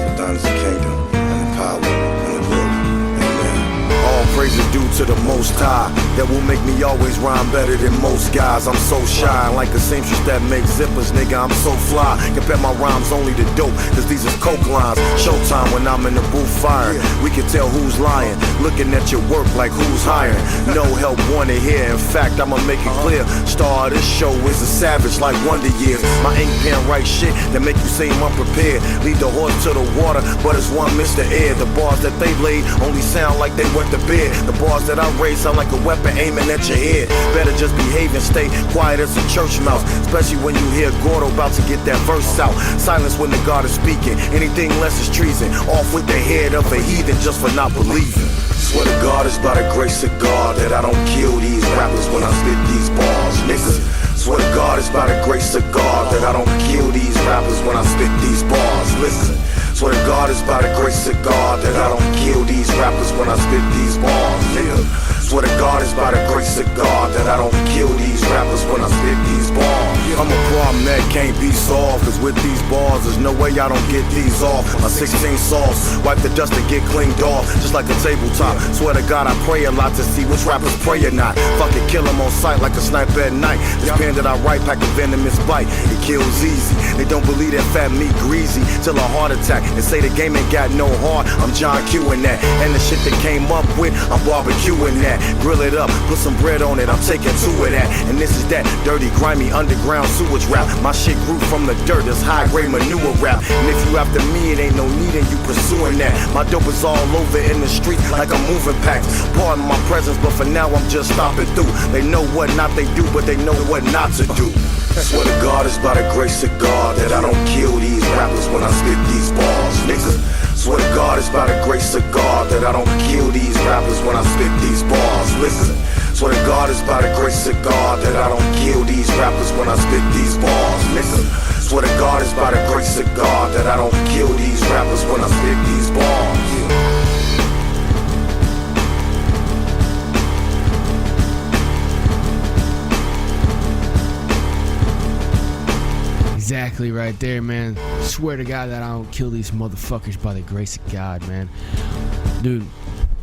For thine is the kingdom, and the power, and the glory. Amen.
All praises due to the Most High, that will make me always rhyme better than most guys. I'm so shy, like a seamstress that makes zippers, nigga, I'm so fly. Compare my rhymes only to dope, cause these is coke lines. Showtime when I'm in the booth firing. We can tell who's lying, looking at your work like who's hiring. No help wanted here, in fact, I'ma make it clear. Star of this show is a savage like Wonder Years. My ink pen write shit that make you seem unprepared. Lead the horse to the water, but it's one Mr. Air. The bars that they laid only sound like they went to bed. The bars that I raise sound like a weapon aiming at your head. Better just behave and stay quiet as a church mouse, especially when you hear Gordo about to get that verse out. Silence when the God is speaking, anything less is treason. Off with the head of a heathen just for not believing. Swear to God it's by the grace of God that I don't kill these rappers when I spit these bars, niggas. Swear to God it's by the grace of God that I don't kill these rappers when I spit these bars, listen. Swear to God it's by the grace of God that I don't kill these rappers when I spit these bars, nigga. Swear to God it's by the grace of God that I don't kill these rappers when I spit these bars. I'm a problem that can't be solved, cause with these bars there's no way I don't get these off. My 16 sauce, wipe the dust and get cleaned off, just like a tabletop. Swear to God I pray a lot to see which rappers pray or not. Fucking kill them on sight like a sniper at night. This pen that I write pack a venomous bite, it kills easy. They don't believe that fat meat greasy till a heart attack. They say the game ain't got no heart, I'm John Q in that. And the shit they came up with, I'm barbecuing that. Grill it up, put some bread on it, I'm taking two of that. And this is that dirty, grimy, underground sewage rap. My shit grew from the dirt, this high grade manure rap. And if you after me, it ain't no need in you pursuing that. My dope is all over in the street like I'm moving packs. Pardon my presence, but for now I'm just stopping through. They know what not they do, but they know what not to do. Swear to God it's by the grace of God that I don't kill these rappers when I spit these bars, nigga. Swear to God it's by the grace of God that I don't kill these rappers when I spit these bars, listen. Swear to God it's by the grace of God that I don't kill these rappers when I spit these bars, nigga. Swear to God it's by the grace of God that I don't kill these rappers when I spit these bars.
Exactly right there, man. Swear to God that I don't kill these motherfuckers by the grace of God, man. Dude,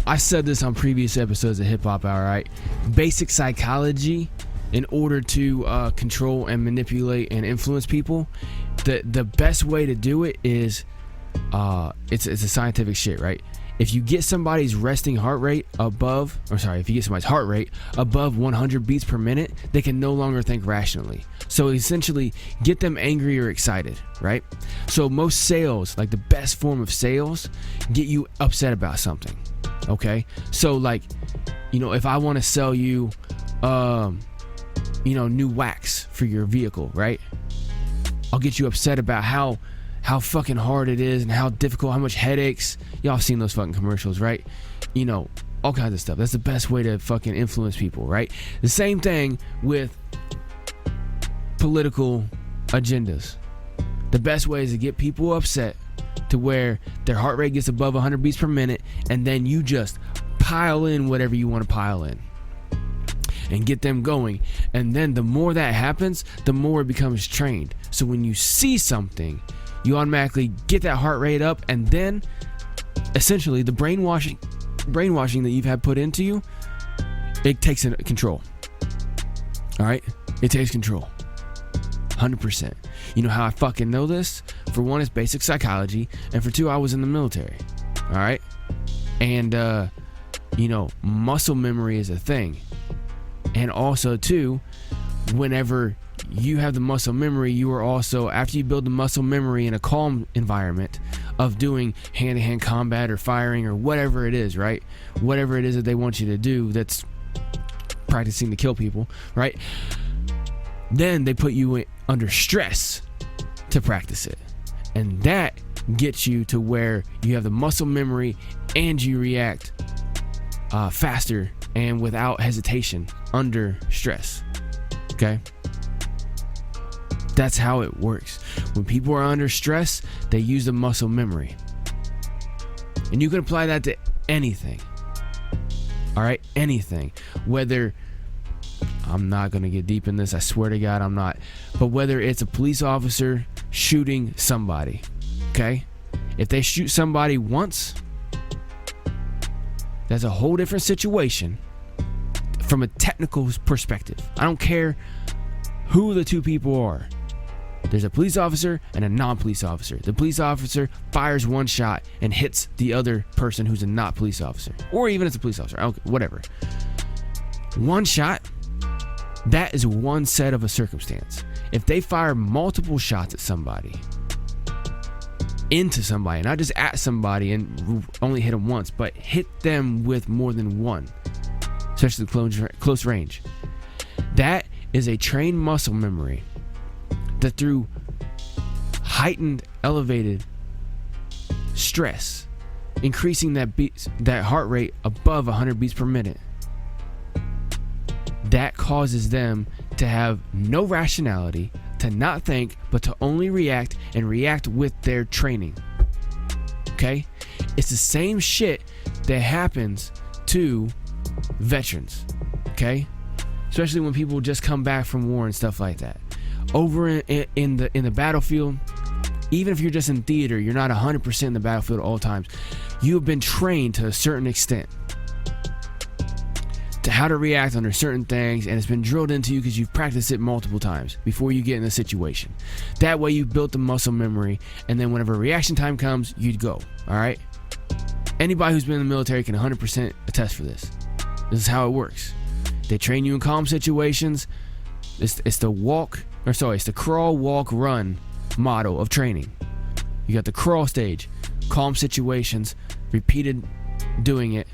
I said this on previous episodes of HipHop Hour, right? Basic psychology, in order to control and manipulate and influence people, the best way to do it is it's a scientific shit, right? If you get somebody's resting heart rate above, if you get somebody's heart rate above 100 beats per minute, they can no longer think rationally. So essentially, get them angry or excited, right? So most sales, like the best form of sales, get you upset about something, okay? So like, if I want to sell you, new wax for your vehicle, right? I'll get you upset about how fucking hard it is and how difficult, how much headaches. Y'all seen those fucking commercials, right? All kinds of stuff. That's the best way to fucking influence people, right? The same thing with political agendas. The best way is to get people upset to where their heart rate gets above 100 beats per minute, and then you just pile in whatever you want to pile in and get them going. And then the more that happens, the more it becomes trained. So when you see something, you automatically get that heart rate up, and then essentially the brainwashing that you've had put into you, it takes control. All right, it takes control 100%. You know how I fucking know this? For one, it's basic psychology, and for two, I was in the military. All right, and muscle memory is a thing. And also too, whenever you have the muscle memory, you are also, after you build the muscle memory in a calm environment of doing hand-to-hand combat or firing or whatever it is, right? Whatever it is that they want you to do, that's practicing to kill people, right? Then they put you under stress to practice it. And that gets you to where you have the muscle memory and you react faster and without hesitation under stress. Okay? That's how it works. When people are under stress, they use the muscle memory. And you can apply that to anything. All right? Anything. Whether, I'm not going to get deep in this, I swear to God I'm not. But whether it's a police officer shooting somebody, Okay? If they shoot somebody once, that's a whole different situation from a technical perspective. I don't care who the two people are. There's a police officer and a non-police officer. The police officer fires one shot and hits the other person who's a not police officer. Or even as a police officer. Whatever. One shot, that is one set of a circumstance. If they fire multiple shots at somebody, into somebody, not just at somebody and only hit them once, but hit them with more than one, especially close range, that is a trained muscle memory that through heightened, elevated stress, increasing that heart rate above 100 beats per minute, that causes them to have no rationality, to not think, but to only react and react with their training. Okay? It's the same shit that happens to veterans. Okay? Especially when people just come back from war and stuff like that. Over in the battlefield, even if you're just in theater, you're not 100% in the battlefield at all times. You have been trained to a certain extent to how to react under certain things, and it's been drilled into you because you've practiced it multiple times before you get in the situation. That way you built the muscle memory, and then whenever reaction time comes, you'd go. All right? Anybody who's been in the military can 100% attest for this. This is how it works. They train you in calm situations. It's the crawl, walk, run model of training. You got the crawl stage, calm situations, repeated doing it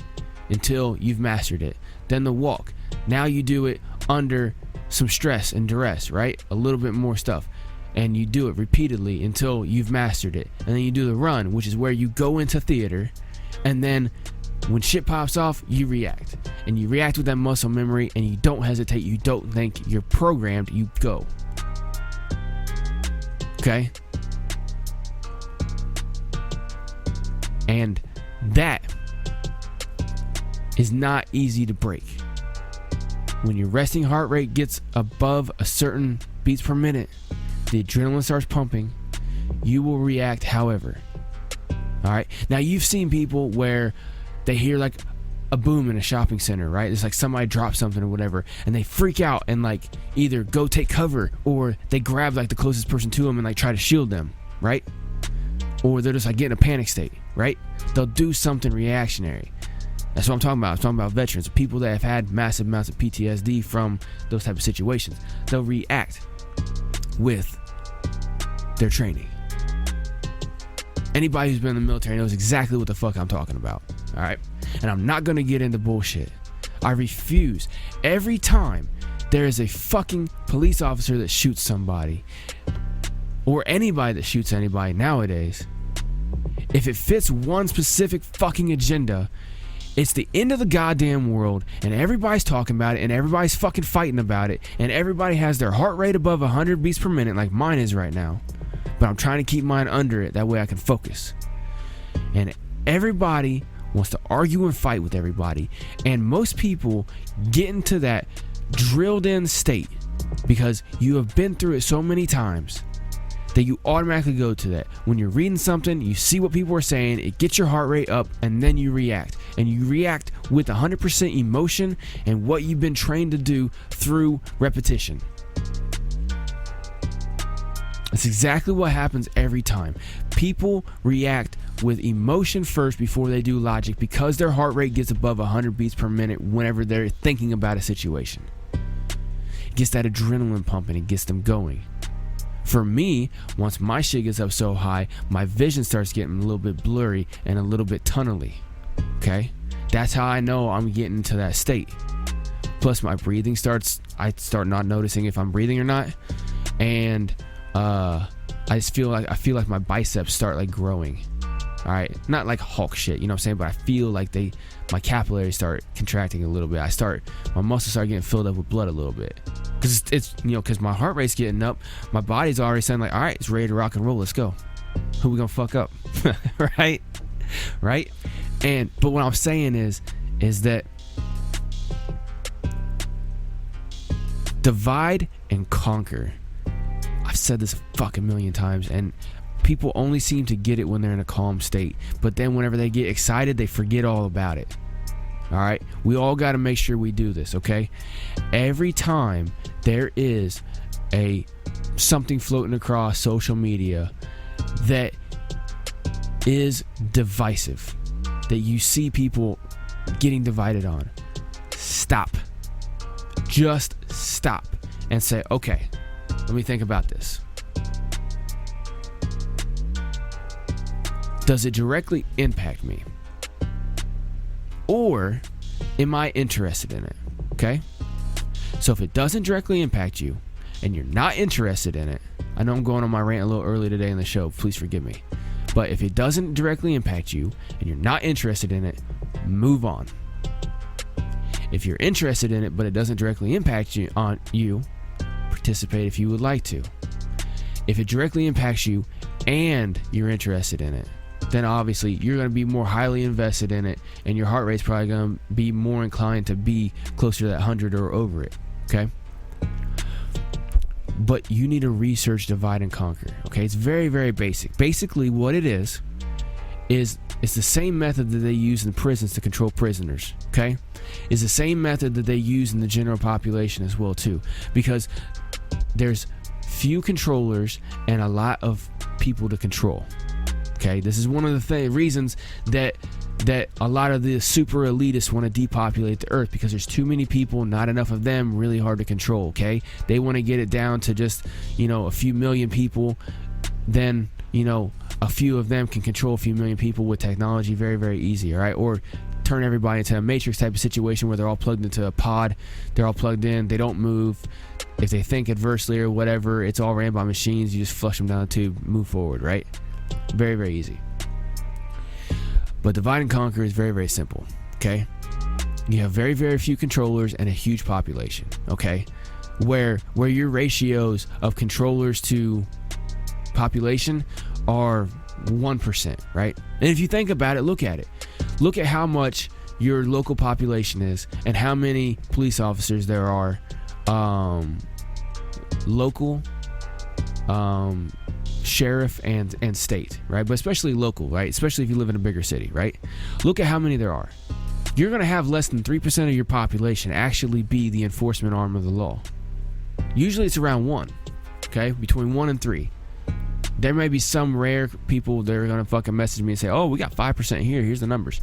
until you've mastered it. Then the walk. Now you do it under some stress and duress, right? A little bit more stuff. And you do it repeatedly until you've mastered it. And then you do the run, which is where you go into theater, and then when shit pops off, you react. And you react with that muscle memory, and you don't hesitate. You don't think. You're programmed. You go. Okay? And that is not easy to break. When your resting heart rate gets above a certain beats per minute, the adrenaline starts pumping, you will react however. Alright? Now you've seen people where they hear like a boom in a shopping center, right? It's like somebody dropped something or whatever, and they freak out and like either go take cover, or they grab like the closest person to them and like try to shield them, right? Or they're just like getting a panic state, right? They'll do something reactionary. That's what I'm talking about. I'm talking about veterans, people that have had massive amounts of PTSD from those type of situations. They'll react with their training. Anybody who's been in the military knows exactly what the fuck I'm talking about. All right? And I'm not going to get into bullshit. I refuse. Every time there is a fucking police officer that shoots somebody, or anybody that shoots anybody nowadays, if it fits one specific fucking agenda, it's the end of the goddamn world, and everybody's talking about it, and everybody's fucking fighting about it, and everybody has their heart rate above 100 beats per minute like mine is right now. But I'm trying to keep mine under it, that way I can focus. And everybody wants to argue and fight with everybody, and most people get into that drilled in state because you have been through it so many times that you automatically go to that. When you're reading something, you see what people are saying, it gets your heart rate up, and then you react. And you react with 100% emotion and what you've been trained to do through repetition. That's exactly what happens every time. People react with emotion first before they do logic because their heart rate gets above 100 beats per minute whenever they're thinking about a situation. It gets that adrenaline pumping, it gets them going. For me, once my shit gets up so high, my vision starts getting a little bit blurry and a little bit tunnely. Okay? That's how I know I'm getting into that state. Plus my breathing I start not noticing if I'm breathing or not. And I feel like my biceps start like growing. Alright? Not like Hulk shit, you know what I'm saying? But I feel like my capillaries start contracting a little bit. My muscles start getting filled up with blood a little bit. Because my heart rate's getting up, my body's already saying like, all right, it's ready to rock and roll. Let's go. Who we gonna fuck up? Right? But what I'm saying is that divide and conquer. I've said this a fucking million times, and people only seem to get it when they're in a calm state. But then whenever they get excited, they forget all about it. All right? We all got to make sure we do this, okay? Every time there is something floating across social media that is divisive, that you see people getting divided on, stop. Just stop and say, okay, let me think about this. Does it directly impact me? Or am I interested in it? Okay? So if it doesn't directly impact you and you're not interested in it, I know I'm going on my rant a little early today in the show, please forgive me. But if it doesn't directly impact you and you're not interested in it, move on. If you're interested in it but it doesn't directly impact you, participate if you would like to. If it directly impacts you and you're interested in it, then obviously you're going to be more highly invested in it, and your heart rate's probably going to be more inclined to be closer to that 100 or over it, okay? But you need to research divide and conquer, okay? It's very, very basic. Basically what it is it's the same method that they use in prisons to control prisoners, okay? It's the same method that they use in the general population as well too, because there's few controllers and a lot of people to control. Okay, this is one of the reasons that a lot of the super elitists want to depopulate the earth, because there's too many people, not enough of them, really hard to control. Okay, they want to get it down to just, a few million people. Then, a few of them can control a few million people with technology very, very easy. All right, or turn everybody into a Matrix type of situation where they're all plugged into a pod, they're all plugged in, they don't move. If they think adversely or whatever, it's all ran by machines. You just flush them down the tube, move forward, right? Very, very easy. But divide and conquer is very, very simple, okay? You have very, very few controllers and a huge population, okay? Where your ratios of controllers to population are 1%, right? And if you think about it, look at it. Look at how much your local population is and how many police officers there are local, sheriff and state, right? But especially local, right? Especially if you live in a bigger city, right? Look at how many there are. You're going to have less than 3% of your population actually be the enforcement arm of the law. Usually it's around 1, okay? Between 1 and 3. There may be some rare people that are going to fucking message me and say, oh, we got 5% here. Here's the numbers.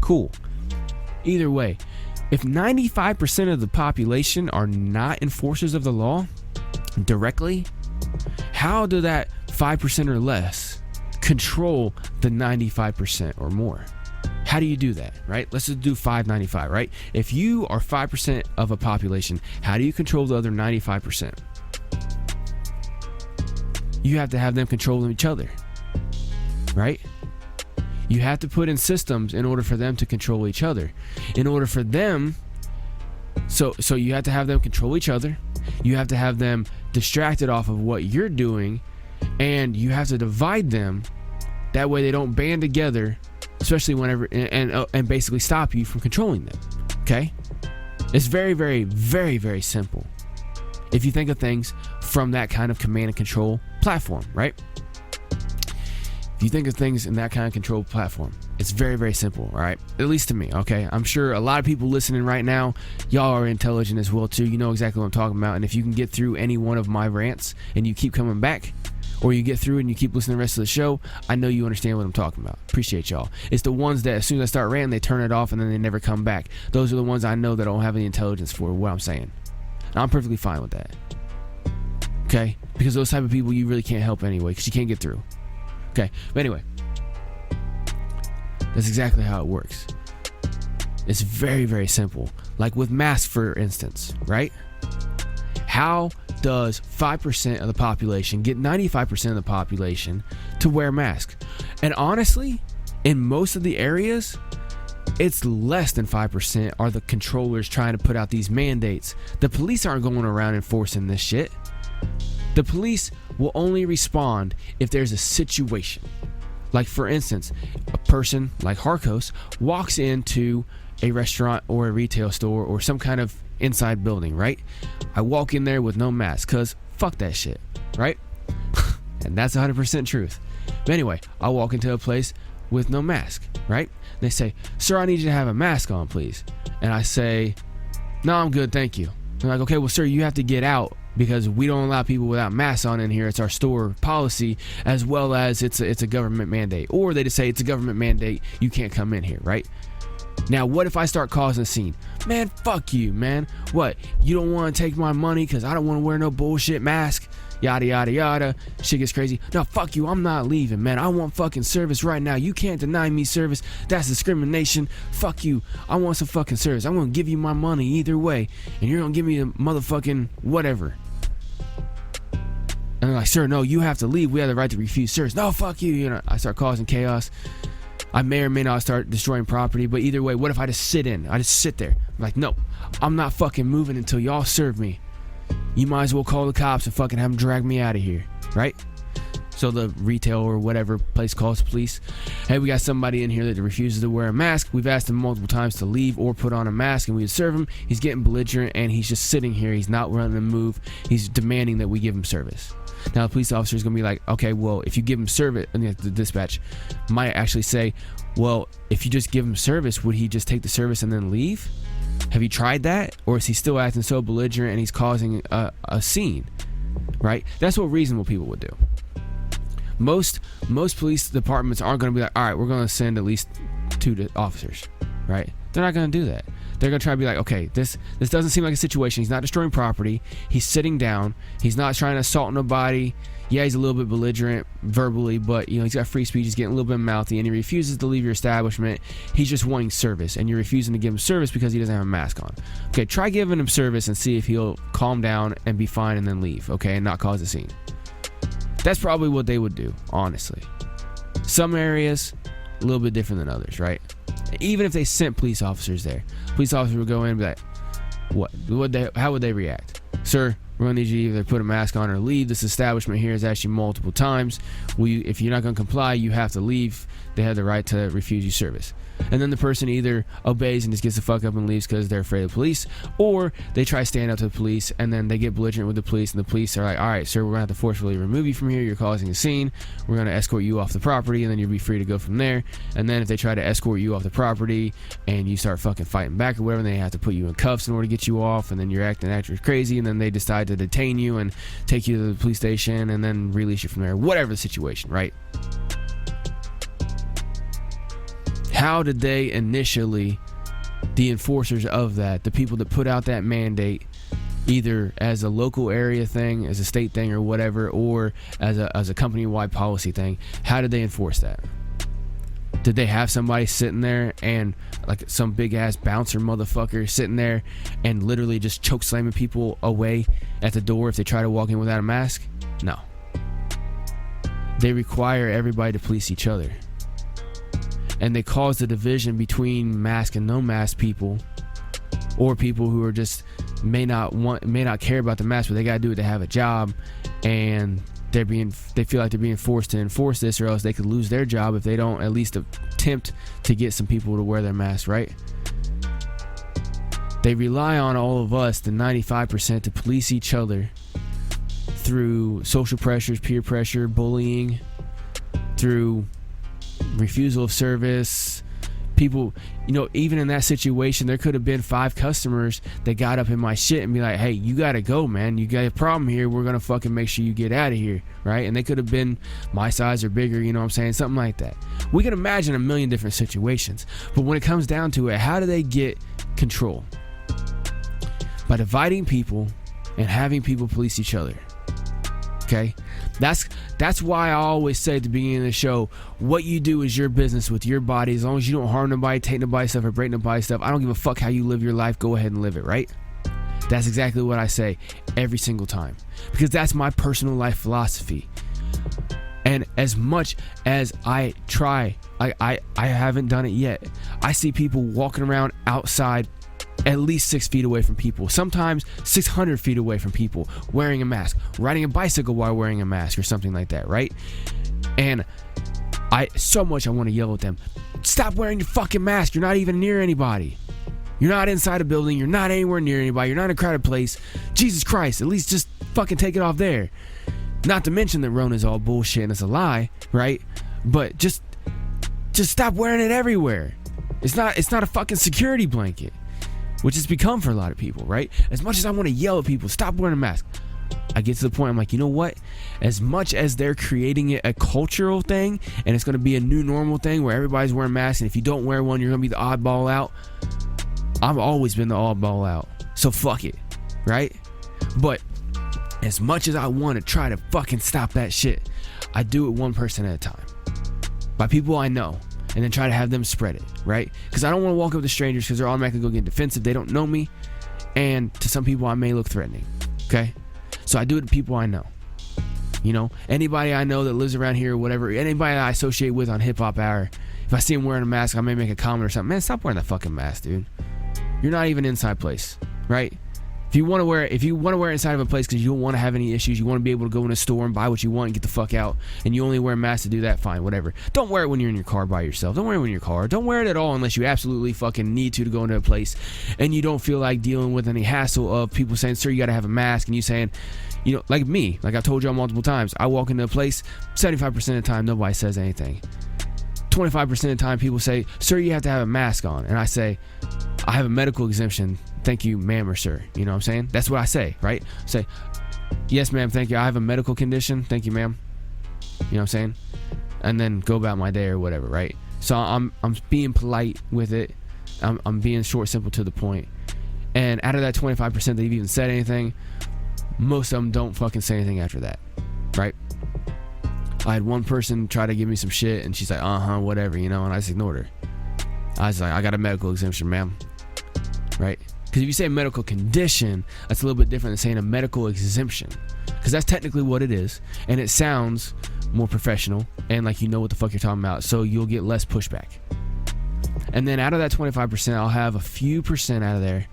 Cool. Either way, if 95% of the population are not enforcers of the law directly, how do that 5% or less control the 95% or more? How do you do that, right? Let's just do 595, right? If you are 5% of a population, how do you control the other 95%? You have to have them control each other, right? You have to put in systems in order for them to control each other. In order for them, so you have to have them control each other. You have to have them distracted off of what you're doing, and you have to divide them. That way they don't band together, especially whenever, and basically stop you from controlling them. Okay? It's very, very, very, very simple. If you think of things from that kind of command and control platform, right? If you think of things in that kind of control platform, it's very, very simple, all right? At least to me, okay? I'm sure a lot of people listening right now, y'all are intelligent as well too. You know exactly what I'm talking about. And if you can get through any one of my rants and you keep coming back, or you get through and you keep listening to the rest of the show, I know you understand what I'm talking about. Appreciate y'all. It's the ones that as soon as I start ranting, they turn it off and then they never come back. Those are the ones I know that don't have any intelligence for what I'm saying. And I'm perfectly fine with that. Okay? Because those type of people you really can't help anyway, because you can't get through. Okay? But anyway, that's exactly how it works. It's very, very simple. Like with masks, for instance, right? How does 5% of the population get 95% of the population to wear masks? And honestly, in most of the areas, it's less than 5% are the controllers trying to put out these mandates. The police aren't going around enforcing this shit. The police will only respond if there's a situation. Like, for instance, a person like Harkos walks into a restaurant or a retail store or some kind of inside building, right? I walk in there with no mask because fuck that shit, right? And that's 100% truth. But anyway, I walk into a place with no mask, right? They say, sir, I need you to have a mask on, please. And I say, no, I'm good, thank you. They're like, okay, well, sir, you have to get out because we don't allow people without masks on in here. It's our store policy, as well as it's a government mandate. Or they just say it's a government mandate, you can't come in here, right? Now, what if I start causing a scene? Man, fuck you, man. What? You don't want to take my money because I don't want to wear no bullshit mask? Yada, yada, yada. Shit gets crazy. No, fuck you. I'm not leaving, man. I want fucking service right now. You can't deny me service. That's discrimination. Fuck you. I want some fucking service. I'm going to give you my money either way. And you're going to give me the motherfucking whatever. And they're like, sir, no, you have to leave. We have the right to refuse service. No, fuck you. You know, I start causing chaos. I may or may not start destroying property, but either way, what if I just sit in? I just sit there. I'm like, no, I'm not fucking moving until y'all serve me. You might as well call the cops and fucking have them drag me out of here, right? So the retail or whatever place calls the police. Hey, we got somebody in here that refuses to wear a mask. We've asked him multiple times to leave or put on a mask, and we would serve him. He's getting belligerent, and he's just sitting here. He's not running a move. He's demanding that we give him service. Now, the police officer is going to be like, okay, well, if you give him service, and the dispatch might actually say, well, if you just give him service, would he just take the service and then leave? Have you tried that? Or is he still acting so belligerent and he's causing a scene, right? That's what reasonable people would do. Most police departments aren't going to be like, all right, we're going to send at least 2 officers, right? They're not going to do that. They're going to try to be like, okay, this doesn't seem like a situation. He's not destroying property. He's sitting down. He's not trying to assault nobody. Yeah, he's a little bit belligerent verbally, but you know, he's got free speech. He's getting a little bit mouthy, and he refuses to leave your establishment. He's just wanting service, and you're refusing to give him service because he doesn't have a mask on. Okay, try giving him service and see if he'll calm down and be fine and then leave, okay, and not cause a scene. That's probably what they would do, honestly. Some areas, a little bit different than others, right? Even if they sent police officers there, police officers would go in and be like, how would they react? Sir, we're going to need you to either put a mask on or leave. This establishment here has asked you multiple times. If you're not going to comply, you have to leave. They have the right to refuse you service. And then the person either obeys and just gets the fuck up and leaves because they're afraid of the police, or they try to stand up to the police and then they get belligerent with the police, and the police are like, all right, sir, we're going to have to forcefully remove you from here. You're causing a scene. We're going to escort you off the property, and then you'll be free to go from there. And then if they try to escort you off the property and you start fucking fighting back or whatever, they have to put you in cuffs in order to get you off, and then you're acting crazy, and then they decide to detain you and take you to the police station and then release you from there. Whatever the situation, right? How did they initially, the enforcers of that, the people that put out that mandate, either as a local area thing, as a state thing or whatever, or as a company-wide policy thing, how did they enforce that? Did they have somebody sitting there and like some big-ass bouncer motherfucker sitting there and literally just choke slamming people away at the door if they try to walk in without a mask? No. They require everybody to police each other. And they cause the division between mask and no mask people, or people who are just may not care about the mask, but they gotta do it to have a job, and they feel like they're being forced to enforce this, or else they could lose their job if they don't at least attempt to get some people to wear their masks, right? They rely on all of us, the 95%, to police each other through social pressures, peer pressure, bullying, through refusal of service. People, you know, even in that situation, there could have been 5 customers that got up in my shit and be like, hey, you gotta go, man, you got a problem here, we're gonna fucking make sure you get out of here, right? And they could have been my size or bigger, you know what I'm saying, something like that. We can imagine a million different situations, but when it comes down to it, how do they get control? By dividing people and having people police each other. Okay, that's why I always say at the beginning of the show, what you do is your business with your body. As long as you don't harm nobody, take nobody's stuff, or break nobody's stuff, I don't give a fuck how you live your life. Go ahead and live it, right? That's exactly what I say every single time, because that's my personal life philosophy. And as much as I try, I haven't done it yet. I see people walking around outside at least 6 feet away from people, sometimes 600 feet away from people, wearing a mask, riding a bicycle while wearing a mask or something like that, right? And I want to yell at them, stop wearing your fucking mask. You're not even near anybody. You're not inside a building. You're not anywhere near anybody. You're not in a crowded place. Jesus Christ, at least just fucking take it off there. Not to mention that Rona's all bullshit and it's a lie, right? But just stop wearing it everywhere. It's not a fucking security blanket, which it's become for a lot of people, right? As much as I want to yell at people, stop wearing a mask, I get to the point, I'm like, you know what? As much as they're creating it a cultural thing, and it's going to be a new normal thing where everybody's wearing masks, and if you don't wear one, you're going to be the oddball out. I've always been the oddball out, so fuck it, right? But as much as I want to try to fucking stop that shit, I do it one person at a time, by people I know, and then try to have them spread it, right? Because I don't want to walk up to strangers because they're automatically going to get defensive. They don't know me, and to some people I may look threatening, okay? So I do it to people I know. You know, anybody I know that lives around here or whatever, anybody that I associate with on HipHop Hour, if I see him wearing a mask, I may make a comment or something. Man, stop wearing that fucking mask, dude. You're not even inside place, right? If you want to wear it inside of a place because you don't want to have any issues, you want to be able to go in a store and buy what you want and get the fuck out, and you only wear a mask to do that, fine, whatever. Don't wear it when you're in your car by yourself. Don't wear it when you're in your car. Don't wear it at all unless you absolutely fucking need to go into a place and you don't feel like dealing with any hassle of people saying, sir, you got to have a mask, and you saying, you know, like me, like I've told y'all multiple times, I walk into a place, 75% of the time nobody says anything. 25% of the time people say, sir, you have to have a mask on, and I say, I have a medical exemption, thank you, ma'am or sir. You know what I'm saying? That's what I say, right? Say, yes, ma'am, thank you, I have a medical condition, thank you, ma'am. You know what I'm saying? And then go about my day or whatever, right? So I'm being polite with it. I'm being short, simple, to the point. And out of that 25% that even said anything, most of them don't fucking say anything after that, right? I had one person try to give me some shit, and she's like, whatever, you know, and I just ignored her. I was like, I got a medical exemption, ma'am, right? Because if you say medical condition, that's a little bit different than saying a medical exemption, because that's technically what it is, and it sounds more professional and like you know what the fuck you're talking about, so you'll get less pushback. And then out of that 25%, I'll have a few percent out of there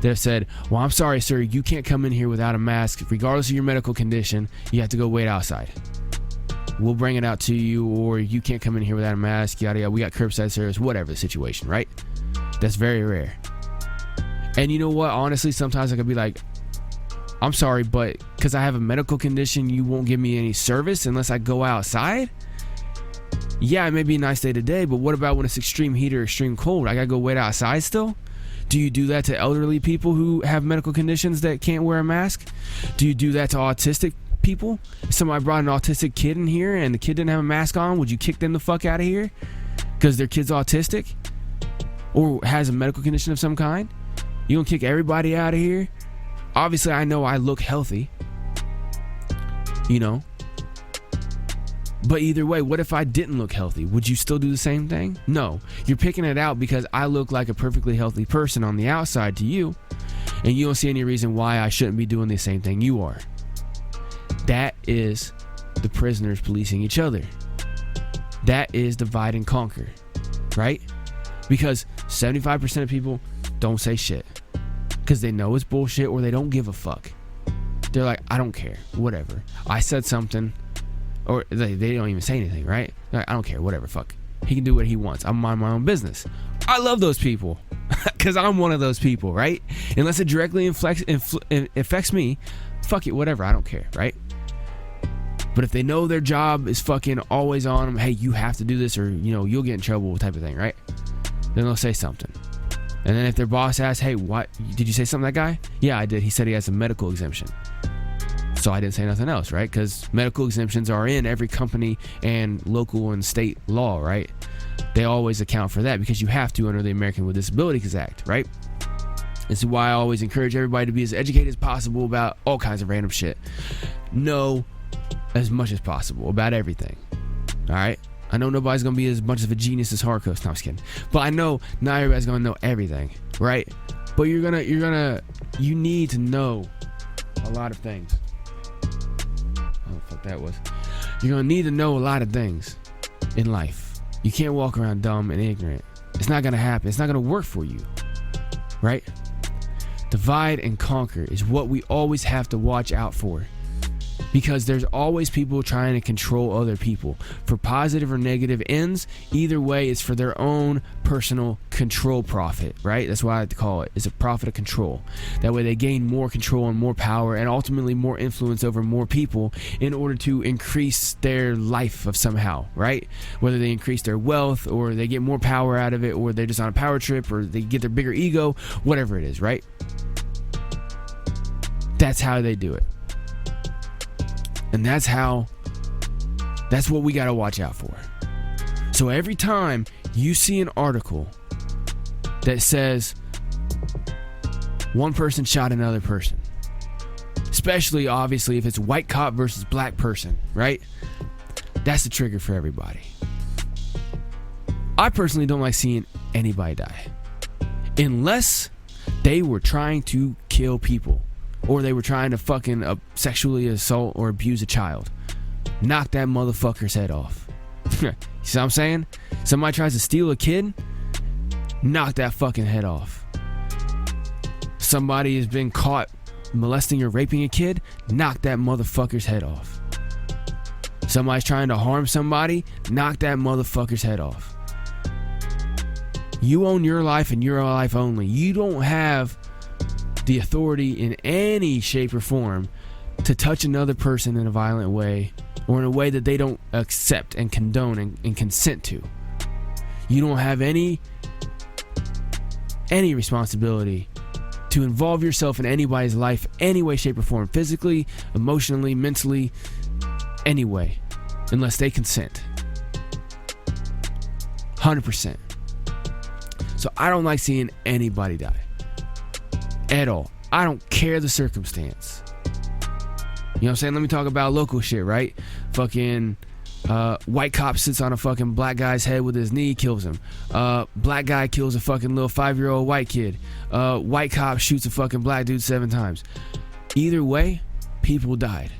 that have said, well, I'm sorry, sir, you can't come in here without a mask. Regardless of your medical condition, you have to go wait outside. We'll bring it out to you, or you can't come in here without a mask, yada yada. We got curbside service, whatever the situation, right? That's very rare. And you know what? Honestly, sometimes I could be like, I'm sorry, but because I have a medical condition, you won't give me any service unless I go outside? Yeah, it may be a nice day today, but what about when it's extreme heat or extreme cold? I gotta go wait outside still? Do you do that to elderly people who have medical conditions that can't wear a mask? Do you do that to autistic people? If somebody brought an autistic kid in here and the kid didn't have a mask on, would you kick them the fuck out of here because their kid's autistic or has a medical condition of some kind? You gonna kick everybody out of here? Obviously, I know I look healthy, you know, but either way, what if I didn't look healthy? Would you still do the same thing? No, you're picking it out because I look like a perfectly healthy person on the outside to you, and you don't see any reason why I shouldn't be doing the same thing you are. That is the prisoners policing each other. That is divide and conquer, right? Because 75% of people don't say shit because they know it's bullshit or they don't give a fuck. They're like, I don't care, whatever. I said something, or they don't even say anything, right? They're like, I don't care, whatever, fuck. He can do what he wants. I'm mind my own business. I love those people because I'm one of those people, right? Unless it directly affects me, fuck it, whatever, I don't care, right? But if they know their job is fucking always on them, hey, you have to do this or, you know, you'll get in trouble type of thing, right? Then they'll say something. And then if their boss asks, hey, what, did you say something to that guy? Yeah, I did. He said he has a medical exemption. So I didn't say nothing else, right? Because medical exemptions are in every company and local and state law, right? They always account for that because you have to under the American with Disabilities Act, right? This is why I always encourage everybody to be as educated as possible about all kinds of random shit. Know as much as possible about everything. All right? I know nobody's gonna be as much of a genius as Harkos. No, I'm just kidding. But I know not everybody's gonna know everything, right? But you need to know a lot of things. Oh, fuck that was. You're gonna need to know a lot of things in life. You can't walk around dumb and ignorant. It's not gonna happen. It's not gonna work for you, right? Divide and conquer is what we always have to watch out for. Because there's always people trying to control other people for positive or negative ends. Either way, it's for their own personal control profit, right? That's what I like to call it. It's a profit of control. That way they gain more control and more power and ultimately more influence over more people in order to increase their life of somehow, right? Whether they increase their wealth or they get more power out of it, or they're just on a power trip, or they get their bigger ego, whatever it is, right? That's how they do it. And that's what we got to watch out for. So every time you see an article that says one person shot another person, especially obviously if it's white cop versus black person, right? That's the trigger for everybody. I personally don't like seeing anybody die unless they were trying to kill people, or they were trying to fucking sexually assault or abuse a child. Knock that motherfucker's head off. You see what I'm saying? Somebody tries to steal a kid, knock that fucking head off. Somebody has been caught molesting or raping a kid, knock that motherfucker's head off. Somebody's trying to harm somebody, knock that motherfucker's head off. You own your life and your life only. You don't have the authority in any shape or form to touch another person in a violent way, or in a way that they don't accept and condone and consent to. You don't have any responsibility to involve yourself in anybody's life, any way, shape, or form, physically, emotionally, mentally, any way, unless they consent. 100%. So I don't like seeing anybody die. At all. I don't care the circumstance. You know what I'm saying? Let me talk about local shit, right? Fucking white cop sits on a fucking black guy's head with his knee, kills him. Black guy kills a fucking little 5-year-old white kid. White cop shoots a fucking black dude 7 times. Either way, people died.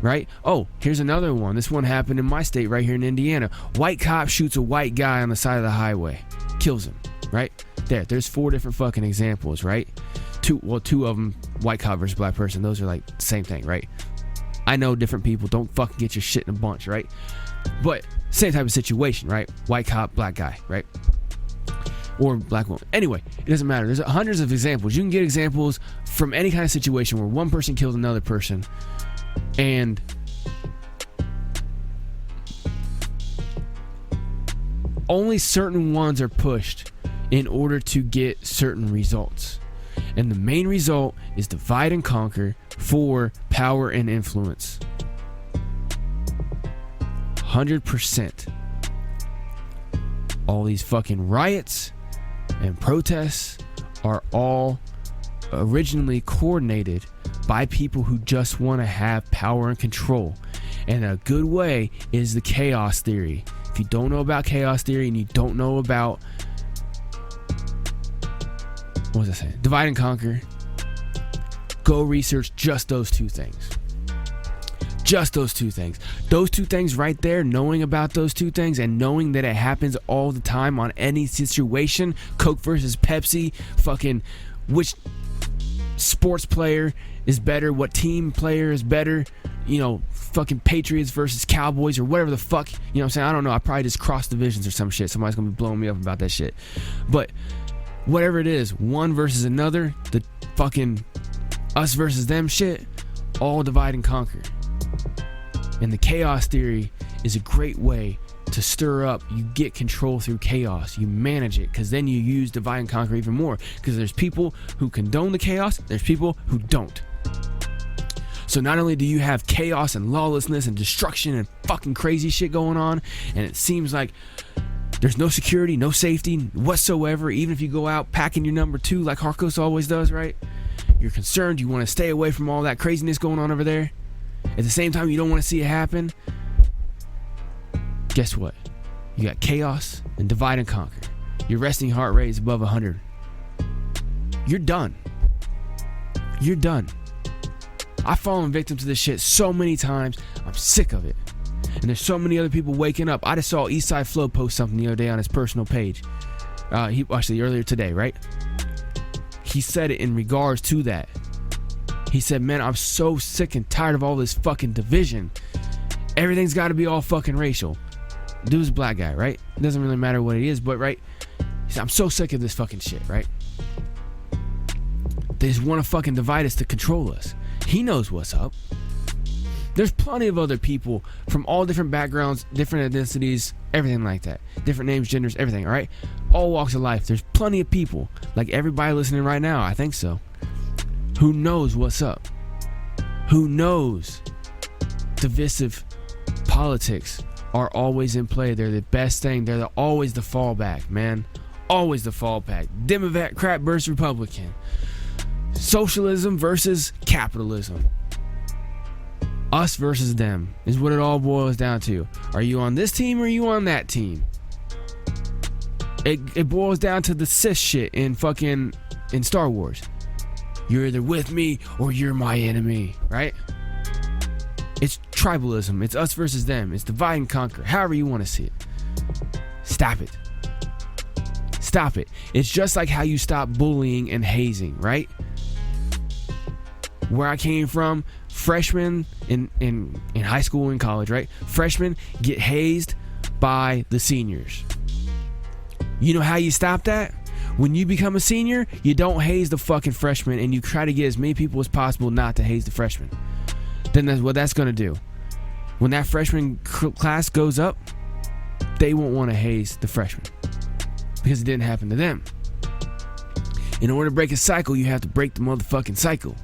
Right? Oh, here's another one. This one happened in my state right here in Indiana. White cop shoots a white guy on the side of the highway. Kills him. Right? There's 4 different fucking examples, right? Two of them, white cop versus black person. Those are like the same thing, right? I know different people. Don't fucking get your shit in a bunch, right? But same type of situation, right? White cop, black guy, right? Or black woman. Anyway, it doesn't matter. There's hundreds of examples. You can get examples from any kind of situation where one person killed another person, and only certain ones are pushed in order to get certain results. And the main result is divide and conquer for power and influence. 100%. All these fucking riots and protests are all originally coordinated by people who just want to have power and control. And a good way is the chaos theory. If you don't know about chaos theory and you don't know about, what was I saying? Divide and conquer. Go research just those 2 things. Just those 2 things. Those 2 things right there, knowing about those 2 things and knowing that it happens all the time on any situation. Coke versus Pepsi. Fucking which sports player is better, what team player is better, you know, fucking Patriots versus Cowboys or whatever the fuck, you know what I'm saying? I don't know. I probably just crossed divisions or some shit. Somebody's gonna be blowing me up about that shit. But whatever it is, one versus another, the fucking us versus them shit, all divide and conquer. And the chaos theory is a great way to stir up. You get control through chaos. You manage it, because then you use divide and conquer even more. Because there's people who condone the chaos, there's people who don't. So not only do you have chaos and lawlessness and destruction and fucking crazy shit going on, and it seems like there's no security, no safety whatsoever, even if you go out packing your number 2 like Harkos always does, right? You're concerned, you want to stay away from all that craziness going on over there. At the same time, you don't want to see it happen. Guess what? You got chaos and divide and conquer. Your resting heart rate is above 100. You're done. You're done. I've fallen victim to this shit so many times. I'm sick of it. And there's so many other people waking up. I just saw Eastside Flow post something the other day on his personal page. He actually earlier today, right? He said it in regards to that. He said, man, I'm so sick and tired of all this fucking division. Everything's got to be all fucking racial. Dude's a black guy, right? It doesn't really matter what it is, but right? He said, I'm so sick of this fucking shit, right? They just want to fucking divide us to control us. He knows what's up. There's plenty of other people from all different backgrounds, different ethnicities, everything like that. Different names, genders, everything, all right? All walks of life. There's plenty of people, like everybody listening right now, I think so, who knows what's up. Who knows divisive politics are always in play. They're the best thing. They're always the fallback, man. Always the fallback. Democrat versus Republican. Socialism versus capitalism. Us versus them is what it all boils down to. Are you on this team or are you on that team? It boils down to the cis shit in Star Wars. You're either with me or you're my enemy, right? It's tribalism. It's us versus them. It's divide and conquer. However you want to see it. Stop it. Stop it. It's just like how you stop bullying and hazing, right? Where I came from, freshmen in high school and college, right? Freshmen get hazed by the seniors. You know how you stop that? When you become a senior, you don't haze the fucking freshmen and you try to get as many people as possible not to haze the freshmen. Then that's what that's going to do. When that freshman class goes up, they won't want to haze the freshmen because it didn't happen to them. In order to break a cycle, you have to break the motherfucking cycle.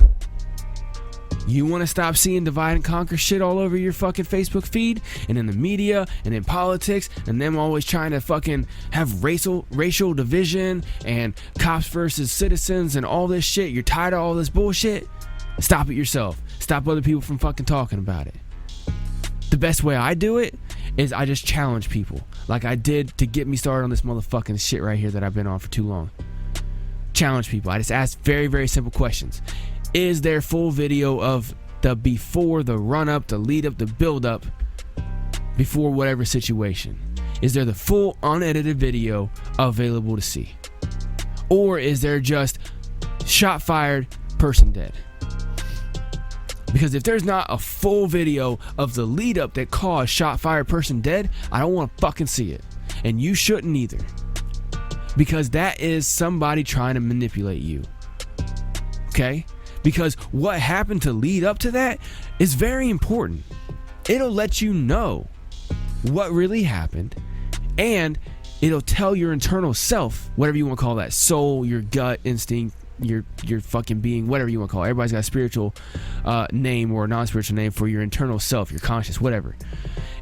You want to stop seeing divide and conquer shit all over your fucking Facebook feed and in the media and in politics and them always trying to fucking have racial division and cops versus citizens and all this shit. You're tired of all this bullshit? Stop it yourself. Stop other people from fucking talking about it. The best way I do it is I just challenge people like I did to get me started on this motherfucking shit right here that I've been on for too long. Challenge people. I just ask very, very simple questions. Is there full video of the before, the run up, the lead up, the build up before whatever situation? Is there the full unedited video available to see? Or is there just shot fired, person dead? Because if there's not a full video of the lead up that caused shot fired, person dead, I don't want to fucking see it. And you shouldn't either. Because that is somebody trying to manipulate you. Okay? Because what happened to lead up to that is very important. It'll let you know what really happened, and it'll tell your internal self, whatever you want to call that, soul, your gut instinct, your fucking being, whatever you want to call it. Everybody's got a spiritual name or a non-spiritual name for your internal self, your conscious, whatever.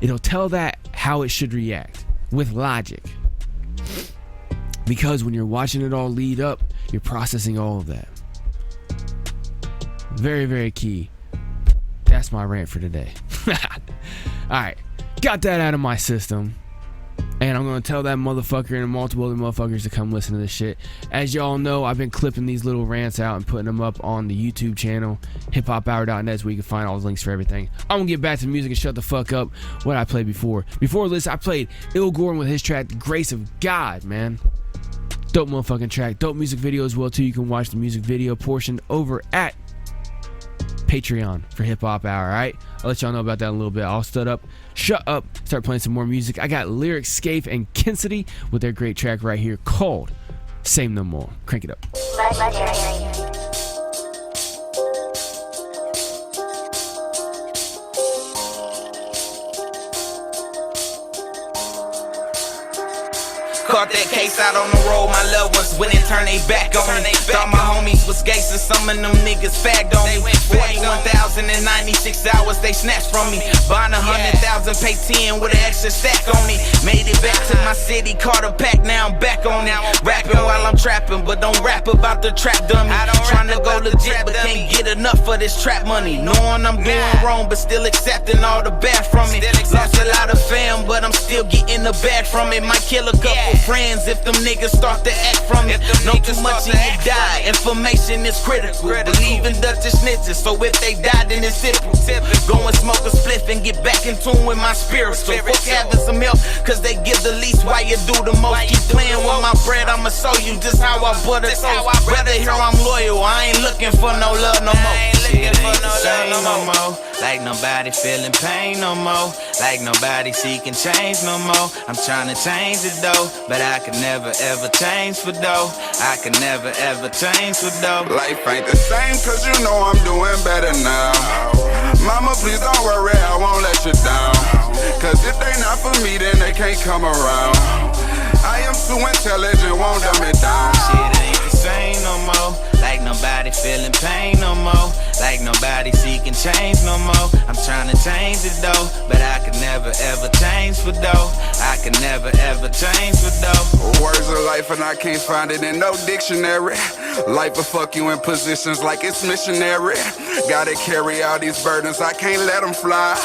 It'll tell that how it should react with logic. Because when you're watching it all lead up, you're processing all of that. Very, very key. That's my rant for today. Alright, got that out of my system. And I'm going to tell that motherfucker and multiple other motherfuckers to come listen to this shit. As y'all know, I've been clipping these little rants out and putting them up on the YouTube channel, hiphophour.net, where you can find all the links for everything. I'm going to get back to the music and shut the fuck up what I played before. Before this, I played Il Gordon with his track, The Grace of God, man. Dope motherfucking track. Dope music video as well, too. You can watch the music video portion over at Patreon for HipHop Hour, alright? I'll let y'all know about that in a little bit. I'll shut up, start playing some more music. I got Lyrik, Scaife, and Kensity with their great track right here called Say No More. Crank it up.
Caught that case out on the road, my loved ones when it turned they back on me. Thought my homies was gangsters, some of them niggas fagged on me. 41,096 hours they snatched from me. Buying 100,000, pay 10 with an extra stack on me. Made it back to my city, caught a pack, now I'm back on it. Rapping while I'm trapping, but don't rap about the trap dummy. Trying to go legit, but can't get enough of this trap money. Knowing I'm doing wrong, but still accepting all the bad from it. Lost a lot of fam, but I'm still getting the bad from it. Might kill a couple friends if them niggas start to act from it. Know too much and you die. Information is critical. Believe in Dutch snitches, so if they die, then it's simple. Go and smoke a spliff and get back in tune with my spirit. So fuck having some help, cause they give the least while you do the most. Keep playing with my bread, I'ma show you just how I butter toast. Rather hear I'm loyal, I ain't looking for no love no more.
begging for no love no more. Like nobody feeling pain no more. Like nobody seeking change no more. I'm trying to change it though, but I could never ever change for dough. I could never ever change for dough.
Life ain't the same cause you know I'm doing better now. Mama, please don't worry, I won't let you down. Cause if they not for me, then they can't come around. I am too intelligent, won't dumb it down.
Shit ain't the same no more. Like nobody feeling pain no more. Like nobody seeking change no more. I'm trying to change it though, but I could never ever change for dough. I could never ever change for dough.
Words of life and I can't find it in no dictionary. Life will fuck you in positions like it's missionary. Gotta carry all these burdens, I can't let them fly.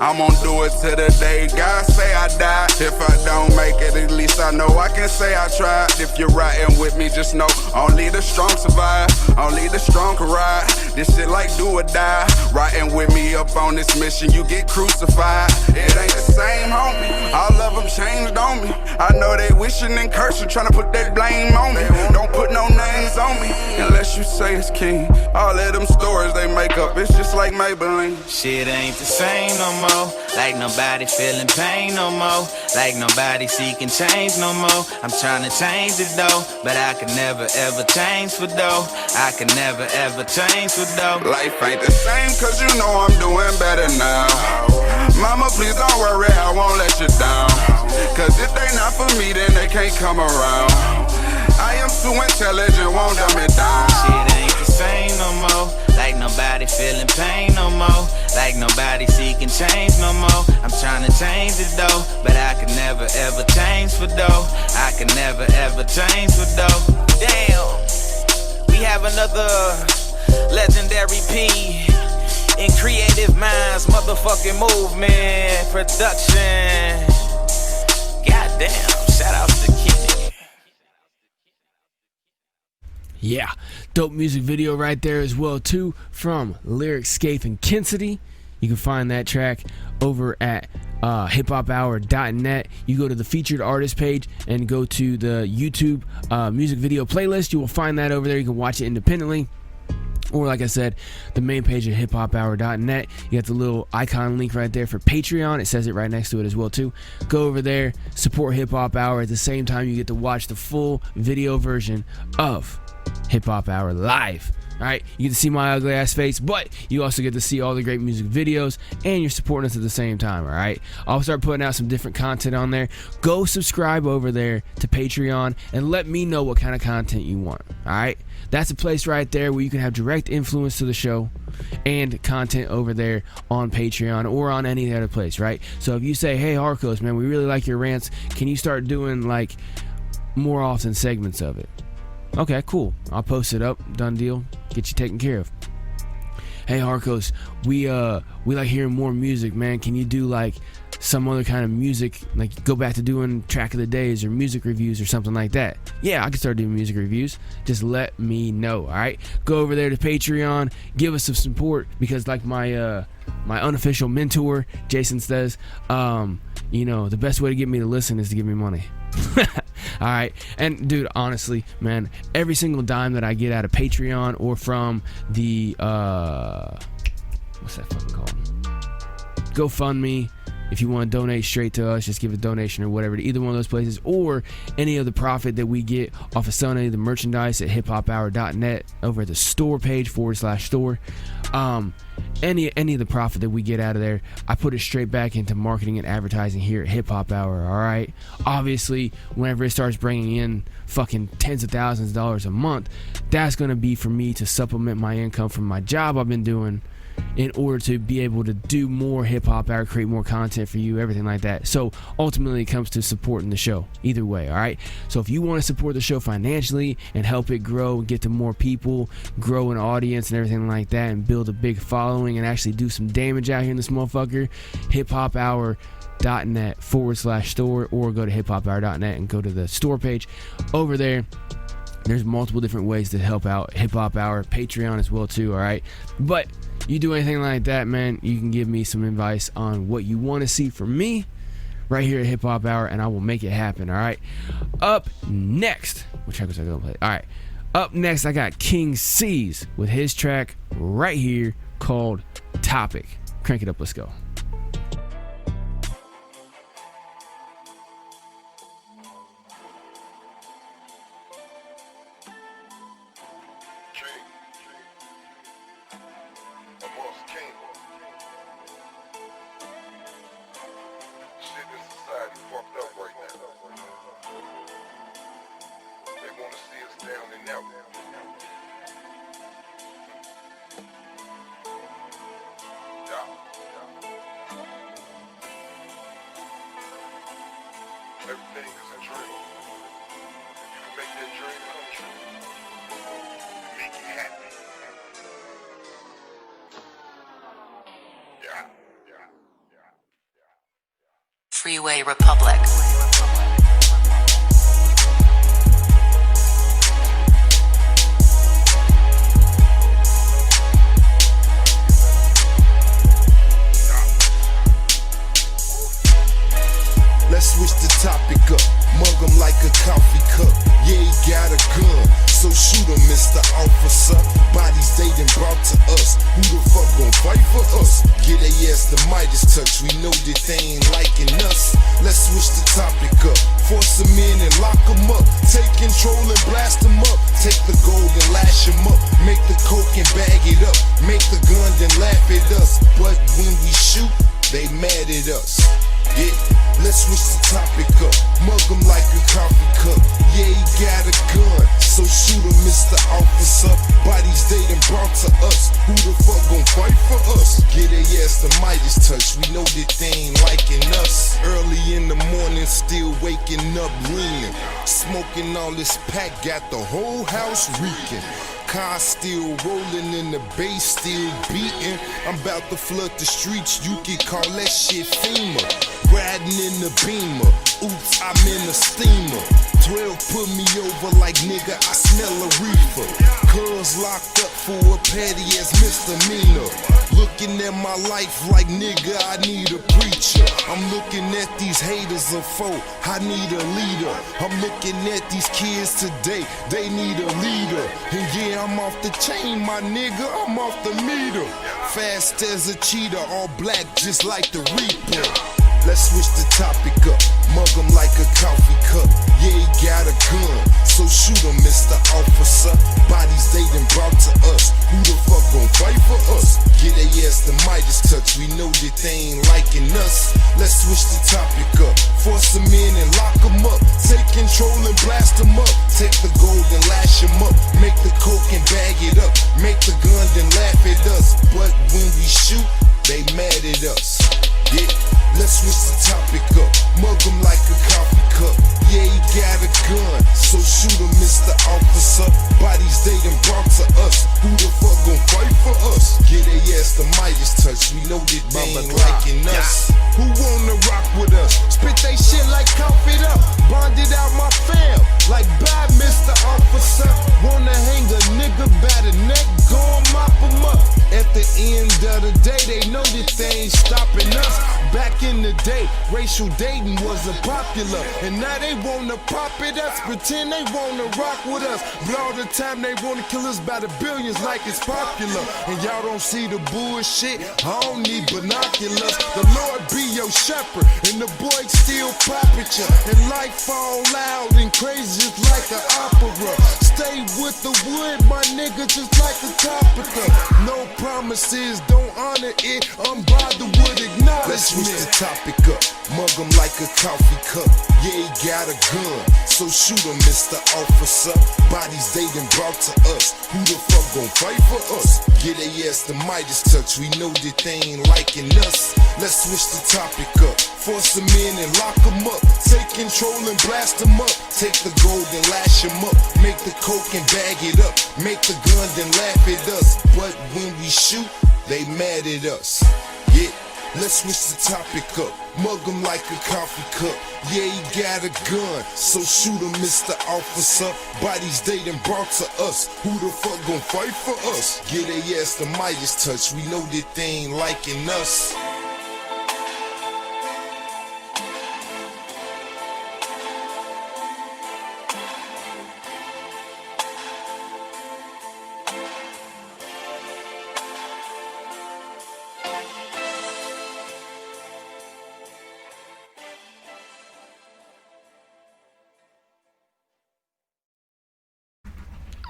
I'm gonna do it to the day God say I die. If I don't make it, at least I know I can say I tried. If you're riding with me, just know only the strong survive. Only the strong can ride. This shit like do or die. Riding with me up on this mission, you get crucified. It ain't the same, homie. All of them changed on me. I know they wishing and cursing, trying to put that blame on me. Don't put no names on me unless you say it's king. All of them stories they make up, it's just like Maybelline.
Shit ain't the same no more. Like nobody feeling pain no more. Like nobody seeking change no more. I'm trying to change it though, but I could never ever change for dough. I could never ever change for dough.
Life ain't the same cause you know I'm doing better now. Mama, please don't worry, I won't let you down. Cause if they not for me, then they can't come around. I am too intelligent, won't dumb it down.
Shit ain't the same no more. Like nobody feeling pain no more. Like nobody seeking change no more. I'm trying to change it though, but I could never ever change for dough. I could never ever change for dough. Damn, we have another legendary P in Creative Minds motherfucking movement production. Goddamn, shout out to Kenny.
Yeah, dope music video right there as well too from Lyrik, Scape, and Kensity. You can find that track over at hiphophour.net. You go to the featured artist page and go to the YouTube music video playlist. You will find that over there. You can watch it independently. Or like I said, the main page at hiphophour.net. You got the little icon link right there for Patreon. It says it right next to it as well too. Go over there, support Hip Hop Hour. At the same time, you get to watch the full video version of Hip Hop Hour live. Alright, you get to see my ugly ass face, but you also get to see all the great music videos, and you're supporting us at the same time, alright? I'll start putting out some different content on there. Go subscribe over there to Patreon and let me know what kind of content you want, alright? That's a place right there where you can have direct influence to the show and content over there on Patreon or on any other place, right? So if you say, hey Harkos, man, we really like your rants, can you start doing like more often segments of it? Okay, cool. I'll post it up. Done deal. Get you taken care of. Hey Harkos, we like hearing more music, man. Can you do like some other kind of music, like go back to doing track of the days or music reviews or something like that? Yeah, I can start doing music reviews. Just let me know, alright? Go over there to Patreon, give us some support, because like my unofficial mentor, Jason says, you know, the best way to get me to listen is to give me money. Alright, and dude, honestly, man, every single dime that I get out of Patreon or from the what's that fucking called? GoFundMe. If you want to donate straight to us, just give a donation or whatever to either one of those places, or any of the profit that we get off of selling any of the merchandise at hiphophour.net over at the store page /store. Any of the profit that we get out of there, I put it straight back into marketing and advertising here at Hip Hop Hour, alright? Obviously, whenever it starts bringing in fucking tens of thousands of dollars a month, that's going to be for me to supplement my income from my job I've been doing in order to be able to do more Hip Hop Hour, create more content for you, everything like that. So ultimately it comes to supporting the show either way, alright? So if you want to support the show financially and help it grow and get to more people, grow an audience and everything like that, and build a big following and actually do some damage out here in this motherfucker, hiphophour.net /store, or go to hiphophour.net and go to the store page. Over there, there's multiple different ways to help out Hip Hop Hour, Patreon as well too, alright? But you do anything like that, man, you can give me some advice on what you want to see from me right here at Hip Hop Hour, and I will make it happen, alright? Up next, which track was I going to play? Alright, Up next, I got K-Saulz with his track right here called Topic. Crank it up, let's go.
Everything is a dream. If you can make that dream come true, make it happen. Yeah.
Freeway Republic.
Let's switch the topic up, mug him like a coffee cup. Yeah, he got a gun, so shoot him, Mr. Officer. Bodies they done brought to us, who the fuck gon' fight for us? Get they ass the Midas touch, we know that they ain't liking us. Let's switch the topic up, force them in and lock them up. Take control and blast them up, take the gold and lash them up. Make the coke and bag it up, make the gun then laugh at us. But when we shoot, they mad at us. Yeah, let's switch the topic up, mug him like a coffee cup. Yeah, he got a gun, so shoot him, Mr. Officer. Bodies they done brought to us, who the fuck gon' fight for us? Get they ass the Midas touch, we know that they ain't liking us. Early in the morning, still waking up leaning, smoking all this pack, got the whole house reeking. Car still rolling and the bass still beating. I'm about to flood the streets, you can call that shit FEMA. Riding in the Beamer, oops, I'm in a steamer. 12 put me over like nigga, I smell a reefer. Cuz locked up for a petty ass misdemeanor. Looking at my life like nigga, I need a preacher. I'm looking at these haters of foe, I need a leader. I'm looking at these kids today, they need a leader. And yeah, I'm off the chain, my nigga, I'm off the meter. Fast as a cheetah, all black just like the Reaper. Let's switch the topic up, mug him like a coffee cup. Yeah, he got a gun, so shoot him, Mr. Officer. Bodies they done brought to us, who the fuck gon' fight for us? Get they ass the Midas touch, we know that they ain't liking us. Let's switch the topic up, force them in and lock them up. Take control and blast them up, take the gold and lash them up. Make the coke and bag it up, make the gun then laugh at us. But when we shoot, they mad at us. Yeah, let's switch the topic up, mug him like a coffee cup. Yeah, he got a gun, so shoot him, Mr. Officer. Bodies they done brought to us, who the fuck gon' fight for us? Get they ass the Midas touch, we know that they ain't liking us. Who wanna rock with us? Spit they shit like cough it up, bonded out my fam, like bad Mr. Officer. Wanna hang a nigga by the neck, go and mop him up. At the end of the day, they know that they ain't stopping us. Back in the day, racial dating wasn't popular, and now they wanna pop it us, pretend they wanna rock with us. But all the time they wanna kill us by the billions like it's popular. And y'all don't see the bullshit, I don't need binoculars. The Lord be your shepherd, and the boy still pop at ya. And life fall loud and crazy just like an opera. Stay with the wood, my nigga, just like a topica. No promises, don't honor it, unbothered would acknowledge. Let's switch the topic up, mug him like a coffee cup. Yeah, he got a gun, so shoot him, Mr. Officer. Bodies they done brought to us, who the fuck gon' fight for us? Get they ass the Midas touch, we know that they ain't liking us. Let's switch the topic up, force them in and lock them up. Take control and blast them up, take the gold and lash them up. Make the coke and bag it up, make the gun then laugh at us. But when we shoot, they mad at us. Yeah, let's switch the topic up, mug him like a coffee cup. Yeah, he got a gun, so shoot him, Mr. Officer. Bodies they done brought to us, who the fuck gon' fight for us? Get they ass the Midas touch, we know that they ain't liking us.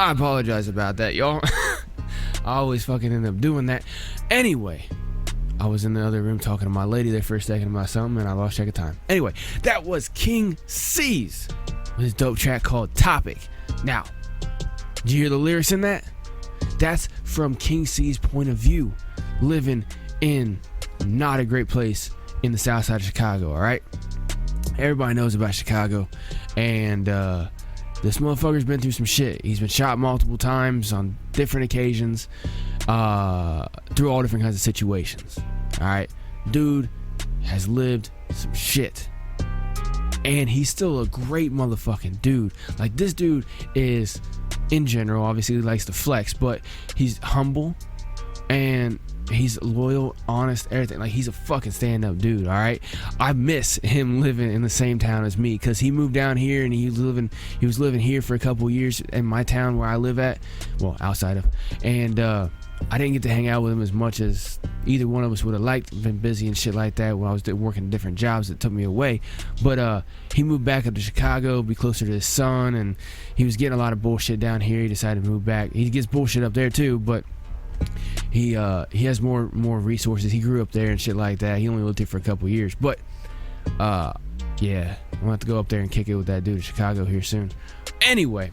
I apologize about that, y'all. I always fucking end up doing that. Anyway, I was in the other room talking to my lady there for a second about something, and I lost track of time. Anyway, that was K-Saulz with his dope track called Topic. Now, did you hear the lyrics in that? That's from K-Saulz's point of view, living in not a great place in the south side of Chicago, alright? Everybody knows about Chicago, and this motherfucker's been through some shit. He's been shot multiple times on different occasions, through all different kinds of situations. Alright? Dude has lived some shit. And he's still a great motherfucking dude. Like, this dude is, in general, obviously he likes to flex, but he's humble and he's loyal, honest, everything. Like, he's a fucking stand-up dude, alright? I miss him living in the same town as me, because he moved down here and he was living here for a couple years in my town where I live at, well, outside of, and I didn't get to hang out with him as much as either one of us would have liked. Been busy and shit like that when I was working different jobs that took me away. But he moved back up to Chicago, be closer to his son, and he was getting a lot of bullshit down here. He decided to move back. He gets bullshit up there too, but he has more resources. He grew up there and shit like that. He only lived here for a couple years, but yeah, I'm gonna have to go up there and kick it with that dude in Chicago here soon. Anyway,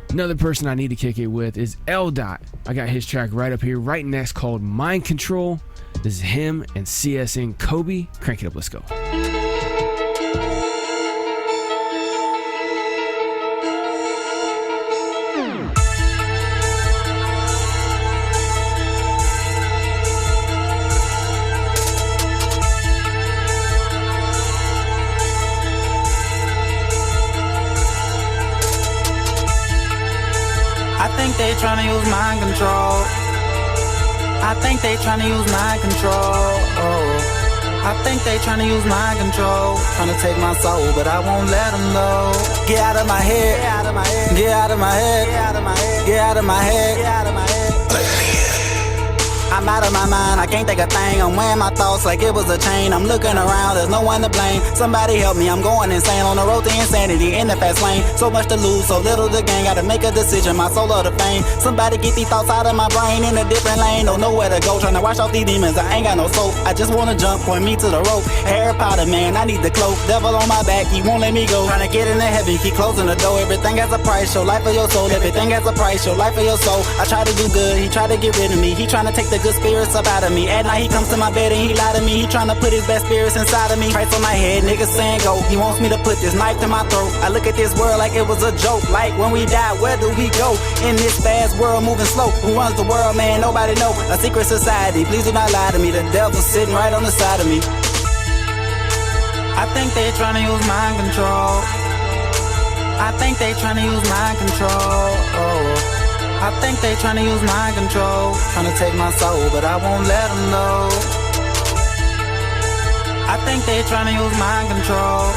another person I need to kick it with is LafDah. I got his track right up here, right next, called Mind Control. This is him and CSN Coby. Crank it up, let's go.
I think they tryna use mind control. I think they tryna use mind control. I think they tryna use mind control. Tryna take my soul, but I won't let them know. Get out of my head. Get out of my head. Get out of my head. Get out of my head. Get out of my head. Get out of my head. I'm out of my mind, I can't think a thing. I'm wearing my thoughts like it was a chain. I'm looking around, there's no one to blame. Somebody help me, I'm going insane. On the road to insanity, in the fast lane. So much to lose, so little to gain. Gotta make a decision, my soul or the fame. Somebody get these thoughts out of my brain. In a different lane, don't know where to go. Trying to wash off these demons, I ain't got no soap. I just wanna jump, point me to the rope. Harry Potter, man, I need the cloak. Devil on my back, he won't let me go. Trying to get into heaven, keep closing the door. Everything has a price, show life for your soul. Everything has a price, show life for your soul. I try to do good, he try to get rid of me. He trying to take the good spirits up out of me. At night he comes to my bed and he lie to me. He tryna put his best spirits inside of me. Price on my head, niggas saying go. He wants me to put this knife to my throat. I look at this world like it was a joke. Like when we die, where do we go? In this fast world moving slow. Who runs the world, man? Nobody know. A secret society, please do not lie to me. The devil's sitting right on the side of me. I think they tryna use mind control. I think they tryna use mind control. I think they tryna use mind control. Tryna take my soul, but I won't let them know. I think they tryna use mind control.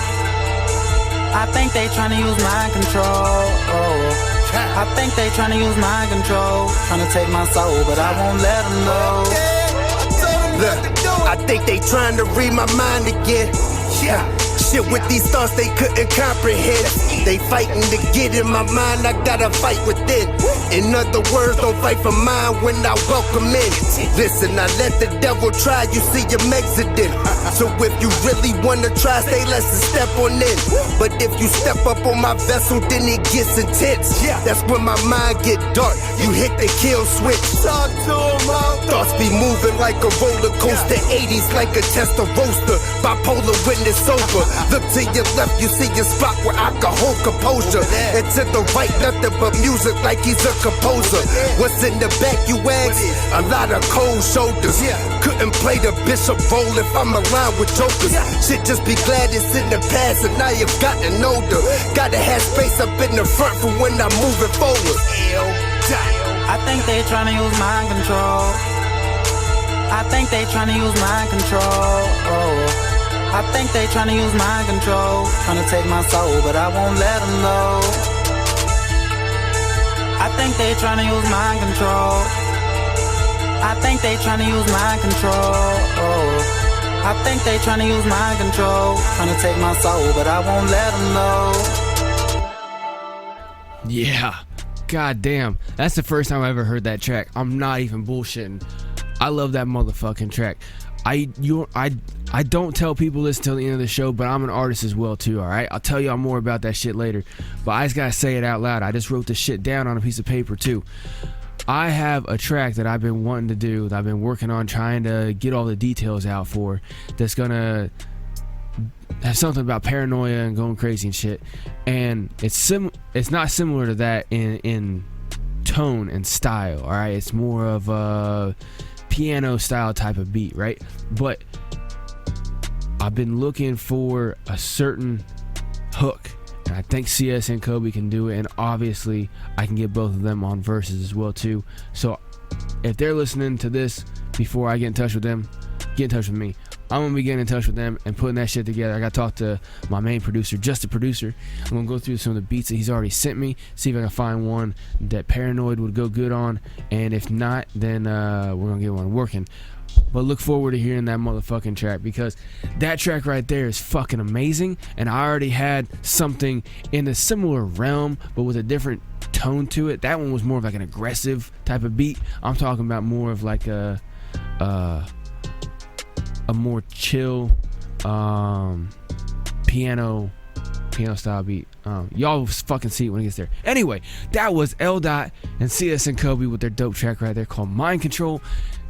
I think they tryna use mind control. I think they tryna use mind control. Tryna take my soul, but I won't let them know.
Look, I think they trying to read my mind again. Yeah. Shit with these thoughts they couldn't comprehend. They fighting to get in my mind, I gotta fight within. In other words, don't fight for mine when I welcome in. Listen, I let the devil try, you see him exiting. So if you really wanna try, stay less and step on in. But if you step up on my vessel, then it gets intense. That's when my mind get dark, you hit the kill switch. Talk to him, thoughts be moving like a roller coaster. 80s like a Tesla roaster, bipolar when it's sober. Look to your left, you see a spot where I can hold composure. And to the right, nothing but music like he's a composer. What's in the back, you ask? A lot of cold shoulders. Couldn't play the bishop role if I'm around with jokers. Shit, just be glad it's in the past and I have gotten older. Gotta have space up in the front for when I'm moving forward.
I think they tryna use mind control. I think they tryna use mind control. I think they tryna use mind control. Tryna take my soul, but I won't let them know. I think they tryna use mind control. I think they tryna use mind control. I think they tryna use mind control. Tryna take my soul, but I won't let them know.
Yeah, God damn, that's the first time I ever heard that track. I'm not even bullshitting. I love that motherfucking track. I don't tell people this till the end of the show, but I'm an artist as well too, alright? I'll tell y'all more about that shit later. But I just gotta say it out loud. I just wrote this shit down on a piece of paper too. I have a track that I've been wanting to do, that I've been working on trying to get all the details out for, that's gonna have something about paranoia and going crazy and shit. And it's not similar to that in tone and style, alright? It's more of a piano style type of beat, right? But I've been looking for a certain hook, and I think CS and Coby can do it, and obviously I can get both of them on verses as well too. So if they're listening to this before I get in touch with them, get in touch with me. I'm gonna be getting in touch with them and putting that shit together. I gotta talk to my main producer, just the producer. I'm gonna go through some of the beats that he's already sent me, see if I can find one that Paranoid would go good on, and if not, then we're gonna get one working. But look forward to hearing that motherfucking track, because that track right there is fucking amazing, and I already had something in a similar realm but with a different tone to it. That one was more of like an aggressive type of beat. I'm talking about more of like a more chill piano style beat. Y'all fucking see it when it gets there. Anyway, that was LafDah and CS and Coby with their dope track right there called Mind Control.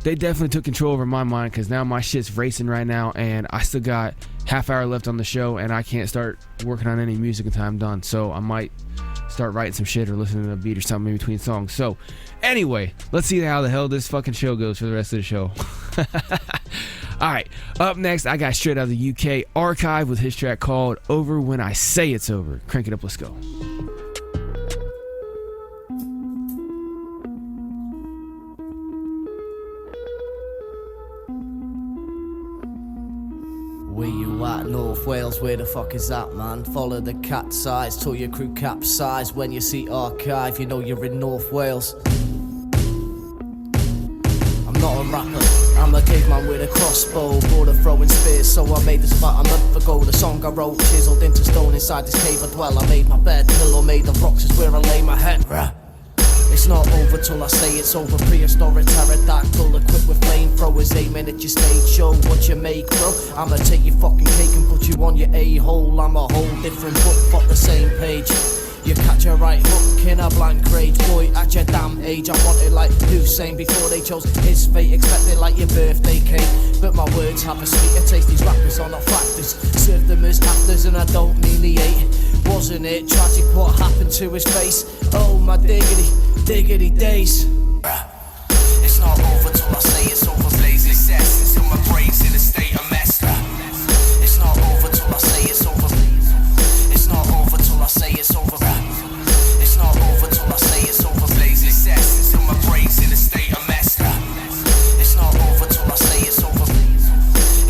They definitely took control over my mind, because now my shit's racing right now, and I still got half hour left on the show, and I can't start working on any music until I'm done. So I might start writing some shit or listening to a beat or something in between songs. So anyway, let's see how the hell this fucking show goes for the rest of the show. Alright, up next I got straight out of the UK, RKive with his track called Over When I Say It's Over. Crank it up, let's go.
Where you at, North Wales? Where the fuck is that, man? Follow the cat's eyes till your crew capsize. When you see RKive, you know you're in North Wales. I'm not a rapper, I'm a caveman with a crossbow, border throwing spears, so I made this about a month ago. The song I wrote, chiseled into stone, inside this cave I dwell. I made my bed, pillow made of rocks is where I lay my head. It's not over till I say it's over. Prehistoric pterodactyl equipped with flamethrowers, aiming at your stage show. What you make, bro? I'ma take your fucking cake and put you on your a-hole. I'm a whole different book, fuck the same page. You catch a right hook in a blank rage. Boy, at your damn age, I wanted like Hussein before they chose his fate. Expected like your birthday cake, but my words have a sweeter taste. These rappers are not factors, serve them as actors, and I don't mean the hate. Wasn't it tragic what happened to his face? Oh my diggity days. It's not over till I say it's over. Blazing excess till my brain's in a state of mess. It's not over till I say it's over. It's not over till I say it's over. It's not over till I say it's over. Blazing excess till my brain's in a state of mess. It's not over till I say it's over.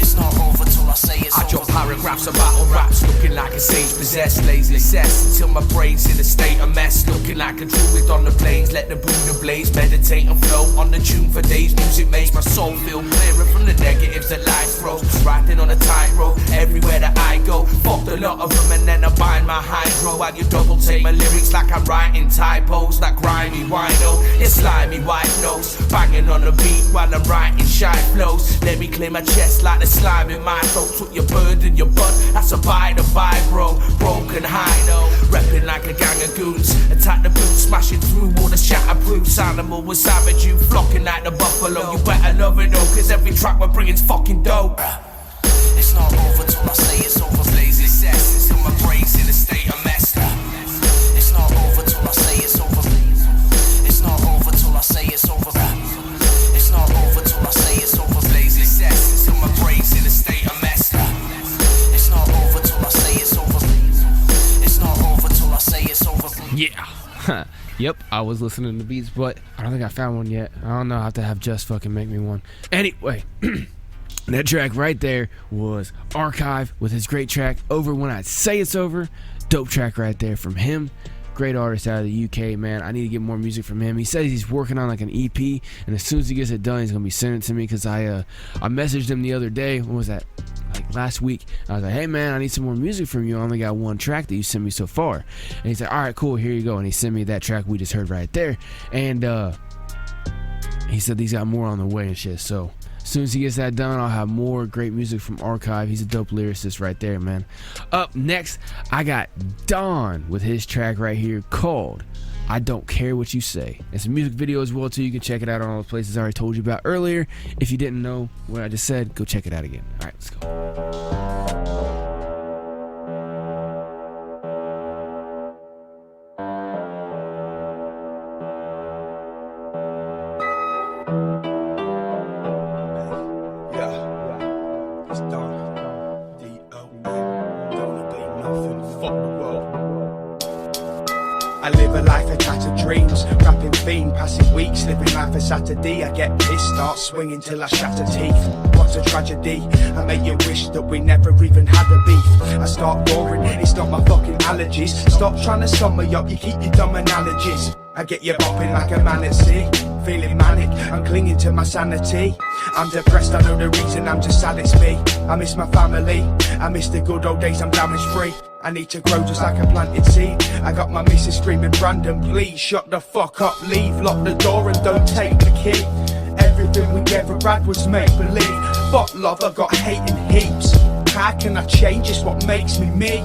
It's not over till I say it's over. I drop paragraphs about on raps, looking like a sage possessed, lazy assessed until my brain's in a state of mess. Looking like a druid on the plains, let the Buddha blaze, meditate and flow on the tune for days. Music makes my soul feel clearer from the negatives that life throws. Riding on a tightrope everywhere that I go. Fucked a lot of them and then I bind my hydro. While you double take my lyrics like I'm writing typos, like grimy wino. It's slimy white nose, banging on the beat while I'm writing shy flows. Let me clear my chest like the slime in my throat. Took your bird and your bud, that's a bite to buy, bro. Broken high though, repping like a gang of goons. Attack the boots, smashing through all the shatterproofs. Animal was savage, you flocking like the buffalo. You better love it though, cause every track we're bringing's fucking dope. It's not over till I say it's over. Blazing excess till my brain's in a state of mess. It's not over till I say it's over. It's not over till I say it's over. It's not over till I say it's over. Blazing excess till my brain's in a state of mess. It's not over till I say it's over. It's not over till I say it's over. Yeah. Yep, I was listening to beats, but I don't think I found one yet. I don't know, I have to have Just fucking make me one. Anyway, that track right there was RKive with his great track, Over When I Say It's Over. Dope track right there from him. Great artist out of the UK, man. I need to get more music from him. He says he's working on like an EP, and as soon as he gets it done, he's gonna be sending it to me, because I messaged him the other day. When was that? Like
last week. I was like, hey man, I need some more music from you. I only got one track that you sent me so far. And he's like, all right, cool, here you go. And he sent me that track we just heard right there. And he said he's got more on the way and shit. So as soon as he gets that done, I'll have more great music from RKive. He's a dope lyricist right there, man. Up next, I got Don with his track right here called I Don't Care What You Say. It's a music video as well too. You can check it out on all those places I already told you about earlier. If you didn't know what I just said, go check it out again. All right, let's go.
I live a life of tattered dreams, rapping fiend, passing weeks, living life for Saturday. I get pissed, start swinging till I shatter teeth. What's a tragedy? I make you wish that we never even had a beef. I start roaring, it's not my fucking allergies. Stop trying to sum me up, you keep your dumb analogies. I get you bopping like a man at sea. Feeling manic, I'm clinging to my sanity. I'm depressed, I know the reason, I'm just sad it's me. I miss my family, I miss the good old days, I'm damage free. I need to grow just like a planted seed. I got my missus screaming, Brandon, please shut the fuck up, leave, lock the door and don't take the key. Everything we ever had was make-believe. Fuck love, I got hate in heaps. How can I change? It's what makes me me.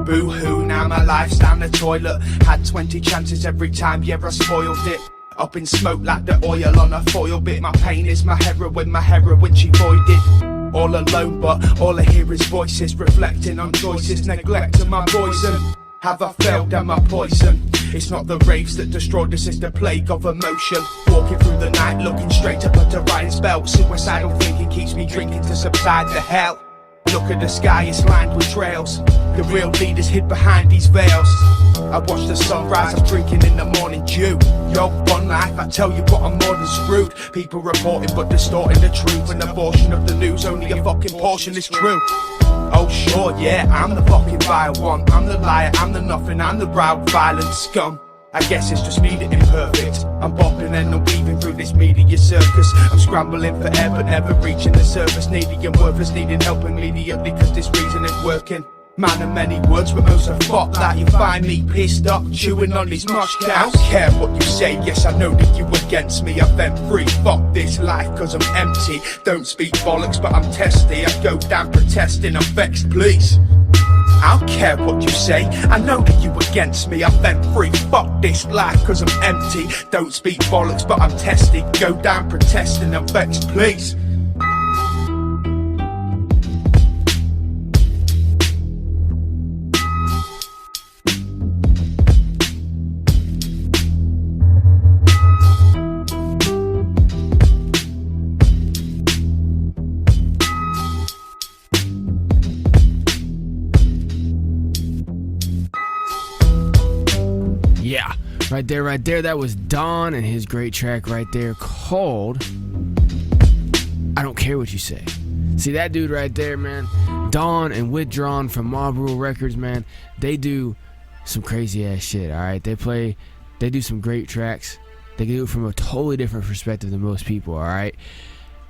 Boo-hoo, now my life's down the toilet. Had 20 chances every time, yeah, I spoiled it. Up in smoke like the oil on a foil bit. My pain is my heroin she voided. All alone, but all I hear is voices reflecting on choices, neglecting my poison. Have I failed? Am I poison? It's not the raves that destroyed us, it's the plague of emotion. Walking through the night, looking straight up at the writing's belt. Suicidal thinking keeps me drinking to subside the hell. Look at the sky, it's lined with trails. The real leaders hid behind these veils. I watch the sunrise, I'm drinking in the morning dew. Yo, one life, I tell you what, I'm more than screwed. People reporting but distorting the truth. An abortion of the news, only a fucking portion is true. Oh sure, yeah, I'm the fucking vile one. I'm the liar, I'm the nothing, I'm the proud violent scum. I guess it's just me that imperfect. I'm bopping and I'm weaving through this media circus. I'm scrambling for air but never reaching the surface. Needy and worthless, needing help immediately cause this reason ain't working. Man of many words, but most are fuck that. You find me pissed up, chewing on these mush cows. I don't care what you say, yes I know that you against me. I've been free, fuck this life cause I'm empty. Don't speak bollocks but I'm testy. I go down protesting, I'm vexed please. I don't care what you say, I know that you against me. I've been free, fuck this life cause I'm empty. Don't speak bollocks but I'm testy. Go down protesting, I'm vexed please.
Yeah, right there, that was Don and his great track right there called I Don't Care What You Say. See that dude right there, man, Don and Withdrawn from Mob Rule Records, man, they do some crazy ass shit, alright? They do some great tracks. They do it from a totally different perspective than most people, alright?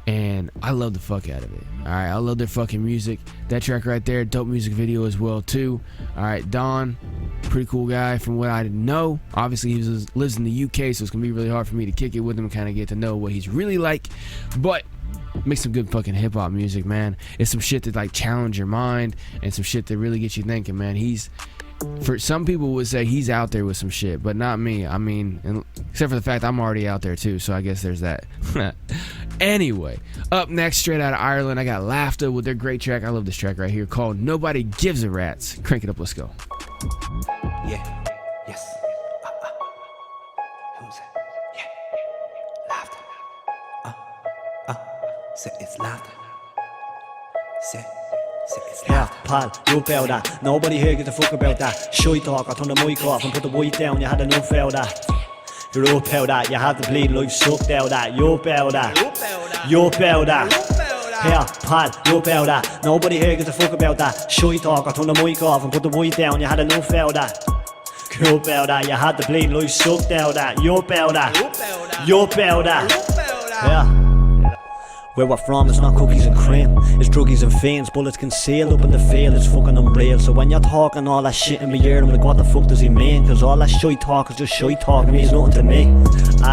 And I love the fuck out of it. Alright, I love their fucking music. That track right there, dope music video as well too. Alright, Don, pretty cool guy from what I know. Obviously he lives in the UK, so it's gonna be really hard for me to kick it with him and kind of get to know what he's really like. But make some good fucking hip hop music, man. It's some shit that like challenge your mind and some shit that really gets you thinking, man. For some people would say he's out there with some shit, but not me. I mean, except for the fact I'm already out there too, so I guess there's that. Anyway, up next, straight out of Ireland, I got LafDah with their great track. I love this track right here called Nobody Gives a Rats. Crank it up, let's go.
Yeah, yes. Who's it? Yeah, LafDah. Say it's LafDah. Say it's LafDah.
Yeah, pal, you feel that. Nobody here gives a fuck about that. Shy talk, I turn the mic off and put the weight down. You had enough of that. You're up out that. You had to bleed like sucked out that. You up out that. You up out that. Yeah, pal, you up out that. Nobody here gives a fuck about that. Shy talk, I turn the mic off and put the weight down. You had enough of that. You up out that. You had to bleed like sucked out that. You up out that. You up out that. Yeah. Where we're from, it's not cookies and cream. It's druggies and fiends, bullets concealed up in the field. It's fucking unreal. So when you're talking all that shit in my ear, I'm like, what the fuck does he mean? Cause all that shy talk is just shy talk, it means nothing to me.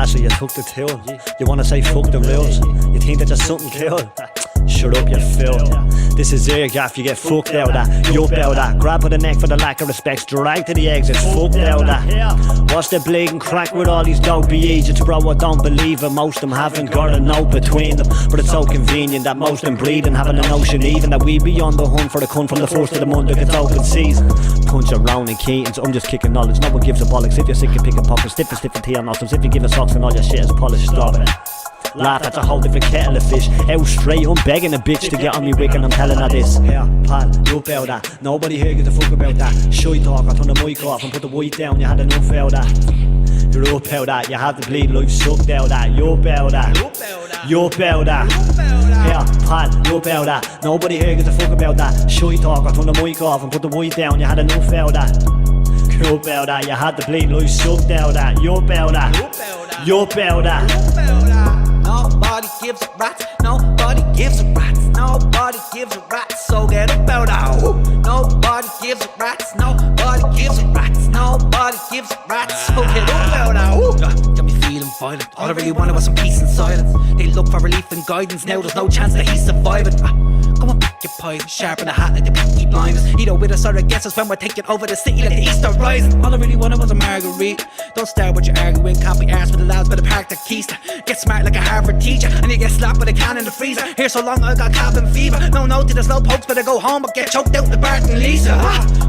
So you took the tool. You wanna say fuck the rules. You think that you're something cool. Shut up, you fool. This is air gaff, you get fucked out of that. Yup out of that. Grab by the neck for the lack of respect. Drag to the exits, fucked out of that. What's the bleeding crack with all these dopey agents, bro? I don't believe it. Most of them haven't got a note between them. But it's so convenient that most of them breeding, having a notion even that we be on the hunt for the cunt from the first of the month that gets open season. Punch around in Keaton's, I'm just kicking knowledge. No one gives a bollocks. If you're sick of picking pockets, stiff and tea on nostrils. If you give a socks and all your shit is polished, stop it. Laugh, that's a whole different kettle of fish. Out straight, I'm begging a bitch to get on me wick and I'm telling her this. Yeah, pal, you up out that. Nobody here gives a fuck about that. Shy talk, I turn the mic off and put the white down. You had enough out that. You're up out that. You had the bleed life sucked out that. You up out that. You up out that. Yeah, pal, you up out that. Nobody here gives a fuck about that. Shy talk, I turn the mic off and put the white down. You had enough out that. You up out that. You had the bleed life sucked out that. You up out that. You up out that.
Nobody gives a rat, nobody gives a rat, nobody gives a rat, so get up out of. Nobody gives a rat, nobody gives a rat, nobody gives a rat, so get up out of. Got me feeling violent, all I really wanted was some peace and silence. They look for relief and guidance, now there's no chance that he's surviving. Come on, pick your pipe, sharpen the hat like the Peaky Blinders. Either with us or against us when we're taking over the city like the Easter rising. All I really wanted was a marguerite. Don't start with your arguing, can't be arsed with the lads by the park, the Keista. Get smart like a Harvard teacher, and you get slapped with a can in the freezer. Here so long I got cabin fever. No to the slow pokes, better go home or get choked out with Bart and Lisa.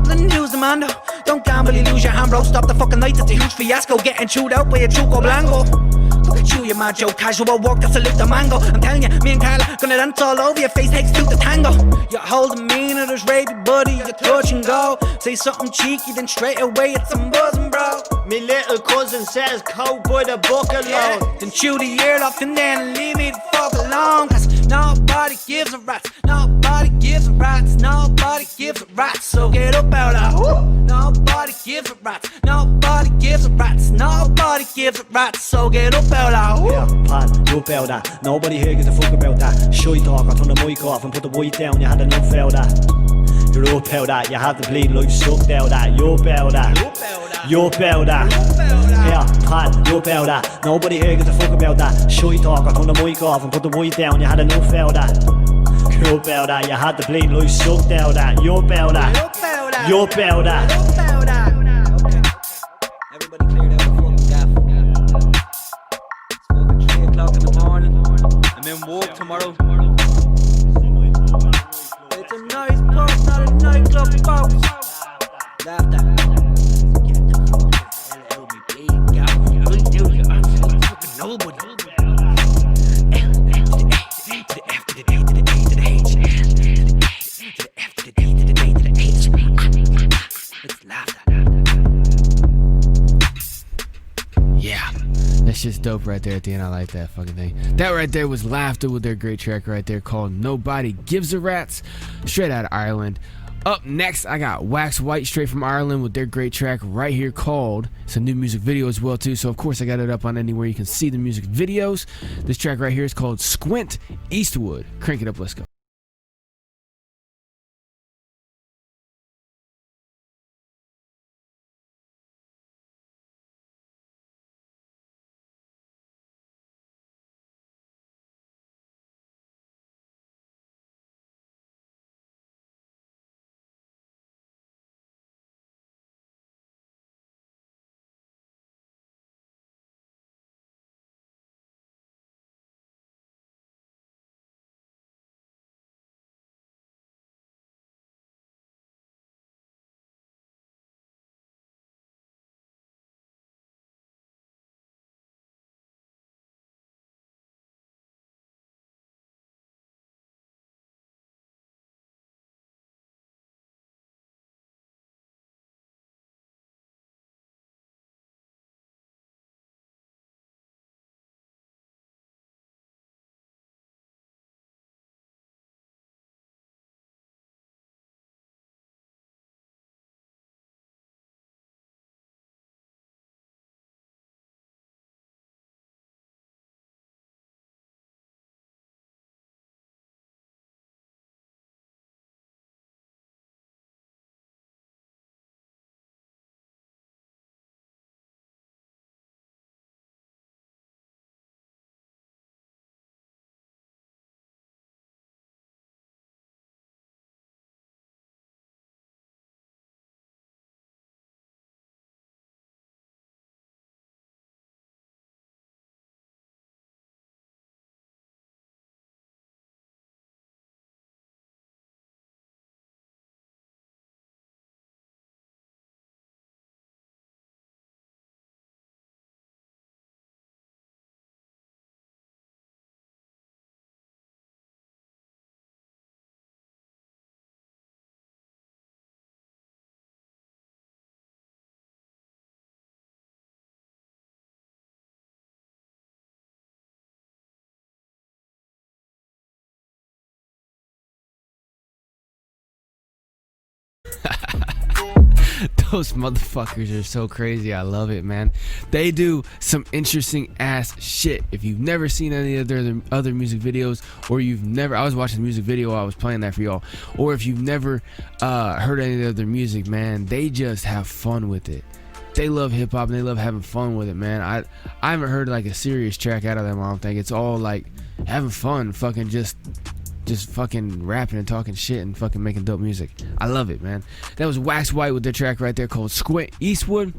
Then use the mando. Don't gamble, you lose your hand, bro. Stop the fucking night, it's a huge fiasco. Getting chewed out by a Chuco Blanco. Look at you macho, casual walk, that's a salute the mango. I'm telling you, me and Carla gonna dance all over your face, takes two to tango. You're holding me, now there's rapey buddy, you touch and go. Say something cheeky, then straight away it's some buzzing, bro.
Me little cousin says coke by the book alone.
Yeah. Then chew the ear off and then leave me the fuck alone. Cause nobody gives a rat, nobody gives a rat, nobody gives a rat, so get up out of. Nobody gives a rat, nobody gives a rat, nobody gives a rat, so get up out of.
Yeah, pal, you up out that. Nobody here gives a fuck about that. Shy talk, I turn the mic off and put the white down. You had enough out that. You're up out that. You had the bleed life sucked out that. You up out that. You up out that. Yeah, pal, you up out that. Nobody here gives a fuck about that. Shy talk, I turn the mic off and put the white down. You had enough out that. You up out that. You had the bleed life sucked out that. You up out that. You up out that.
Everybody cleared out the fucking gaff. It's fucking 3 o'clock in the morning. I'm in work tomorrow. It's a nice pub, not a nightclub, folks. LafDah. Get the fucking hell out of me, please, gaff. I'll do you, I'm fucking nobody. To the F to the D to the A to the H. To the F to the D to the A to the H. It's LafDah.
Yeah, that's just dope right there at the end. I like that fucking thing. That right there was LafDah with their great track right there called Nobody Gives a Rats, straight out of Ireland. Up next, I got Wax White straight from Ireland with their great track right here called, it's a new music video as well too, so of course I got it up on anywhere you can see the music videos. This track right here is called Squint, Eastwood. Crank it up, let's go. Those motherfuckers are so crazy. I love it, man. They do some interesting ass shit. If you've never seen any of their other music videos, or I was watching the music video while I was playing that for y'all, or if you've never heard any of their music, man, they just have fun with it. They love hip hop and they love having fun with it, man. I haven't heard like a serious track out of them. I don't think it's all like having fun, fucking just fucking rapping and talking shit and fucking making dope music. I love it, man. That was Wax White with their track right there called Squint. Eastwood,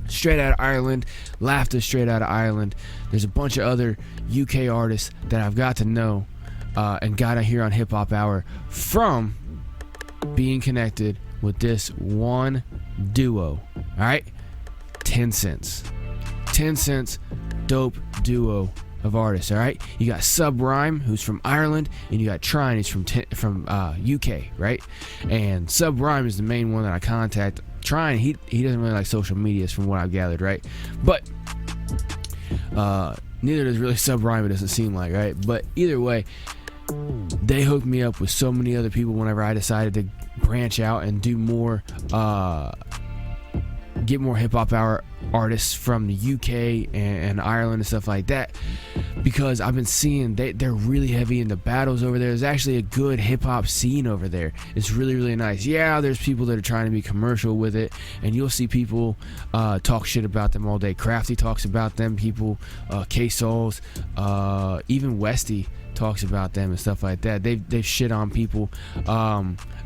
straight out of Ireland. LafDah, straight out of Ireland. There's a bunch of other UK artists that I've got to know and got to hear on Hip Hop Hour from being connected with this one duo. All right, TenSence. TenSence, dope duo of artists. All right, you got Subrime, who's from Ireland, and you got Trine, who's from UK, right? And Subrime is the main one that I contact. Trine, he doesn't really like social medias from what I've gathered, right? But neither does really Subrime, it doesn't seem like, right? But either way, they hooked me up with so many other people whenever I decided to branch out and do more, get more Hip Hop Hour artists from the UK and Ireland and stuff like that, because I've been seeing they're really heavy into battles over there. There's actually a good hip hop scene over there. It's really, really nice. Yeah, there's people that are trying to be commercial with it, and you'll see people talk shit about them all day. Crafty talks about them, people, K-Saulz, even Westy talks about them and stuff like that. They've shit on people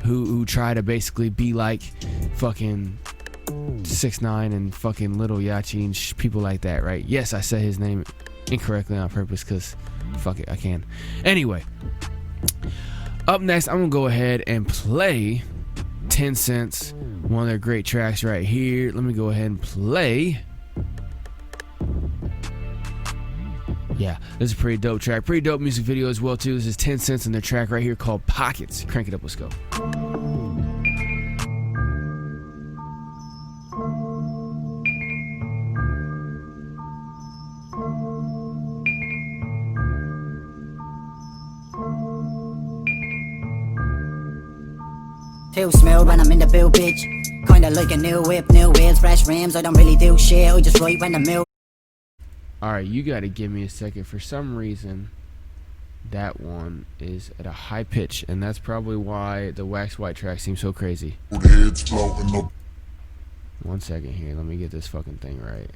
who try to basically be like fucking 6ix9ine and fucking Little Yachty and people like that, right? Yes, I said his name incorrectly on purpose because fuck it, I can. Anyway, up next, I'm gonna go ahead and play TenSence, one of their great tracks right here. Let me go ahead and play. Yeah, this is a pretty dope track. Pretty dope music video as well, too. This is TenSence and their track right here called Pockets. Crank it up, let's go.
Too smooth when I'm in the booth, bitch. Kinda like a new whip, new wheels, fresh rims. I don't really do shit, I just write when I move.
Alright, you gotta give me a second. For some reason, that one is at a high pitch, and that's probably why the Wax White track seems so crazy. 1 second here, let me get this fucking thing right.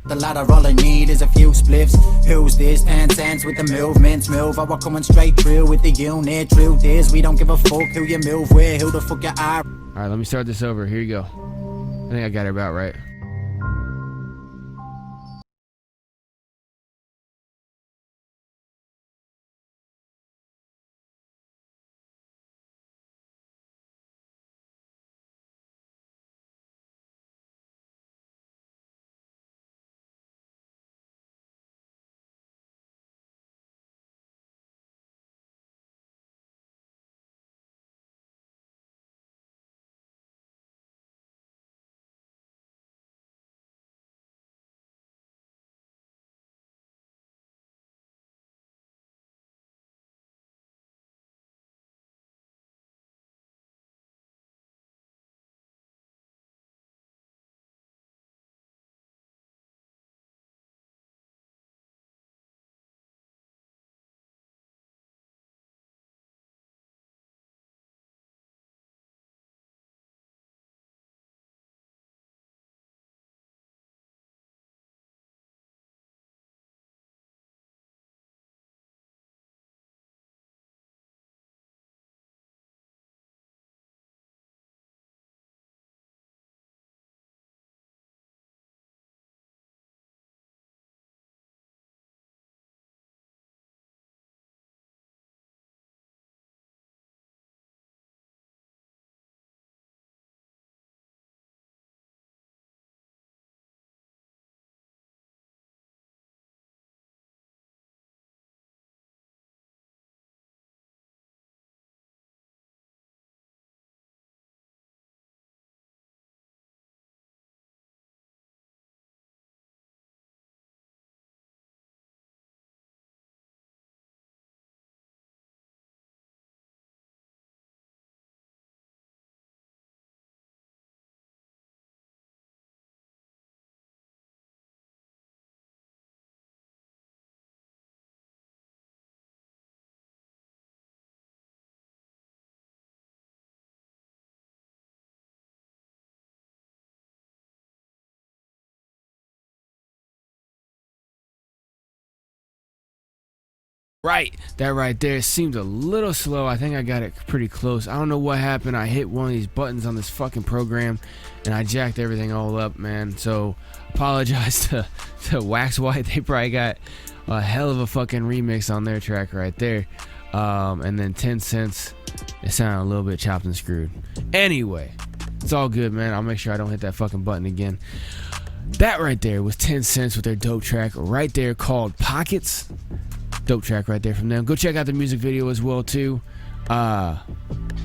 The ladder, all I need is a few spliffs. Who's this? TenSence with the movements. Move, I walk coming straight through with the unit. Truth is, we don't give a fuck who you move with, who the fuck you are.
Alright, let me start this over. Here you go. I think I got it about right. Right, that right there seemed a little slow. I think I got it pretty close. I don't know what happened. I hit one of these buttons on this fucking program and I jacked everything all up, man. So apologize to Wax White. They probably got a hell of a fucking remix on their track right there. And then TenSence, it sounded a little bit chopped and screwed. Anyway, it's all good, man. I'll make sure I don't hit that fucking button again. That right there was TenSence with their dope track right there called Pockets. Dope track right there from them. Go check out the music video as well too. On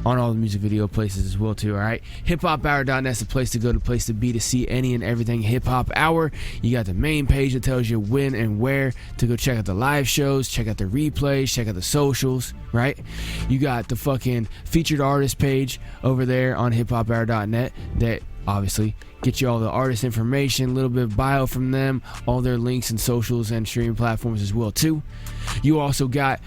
all the music video places as well too. Alright, hiphophour.net's the place to go, the place to be to see any and everything Hip Hop Hour. You got the main page that tells you when and where to go check out the live shows, check out the replays, check out the socials, right? You got the fucking featured artist page over there on hiphophour.net that obviously get you all the artist information, a little bit of bio from them, all their links and socials and streaming platforms as well too. You also got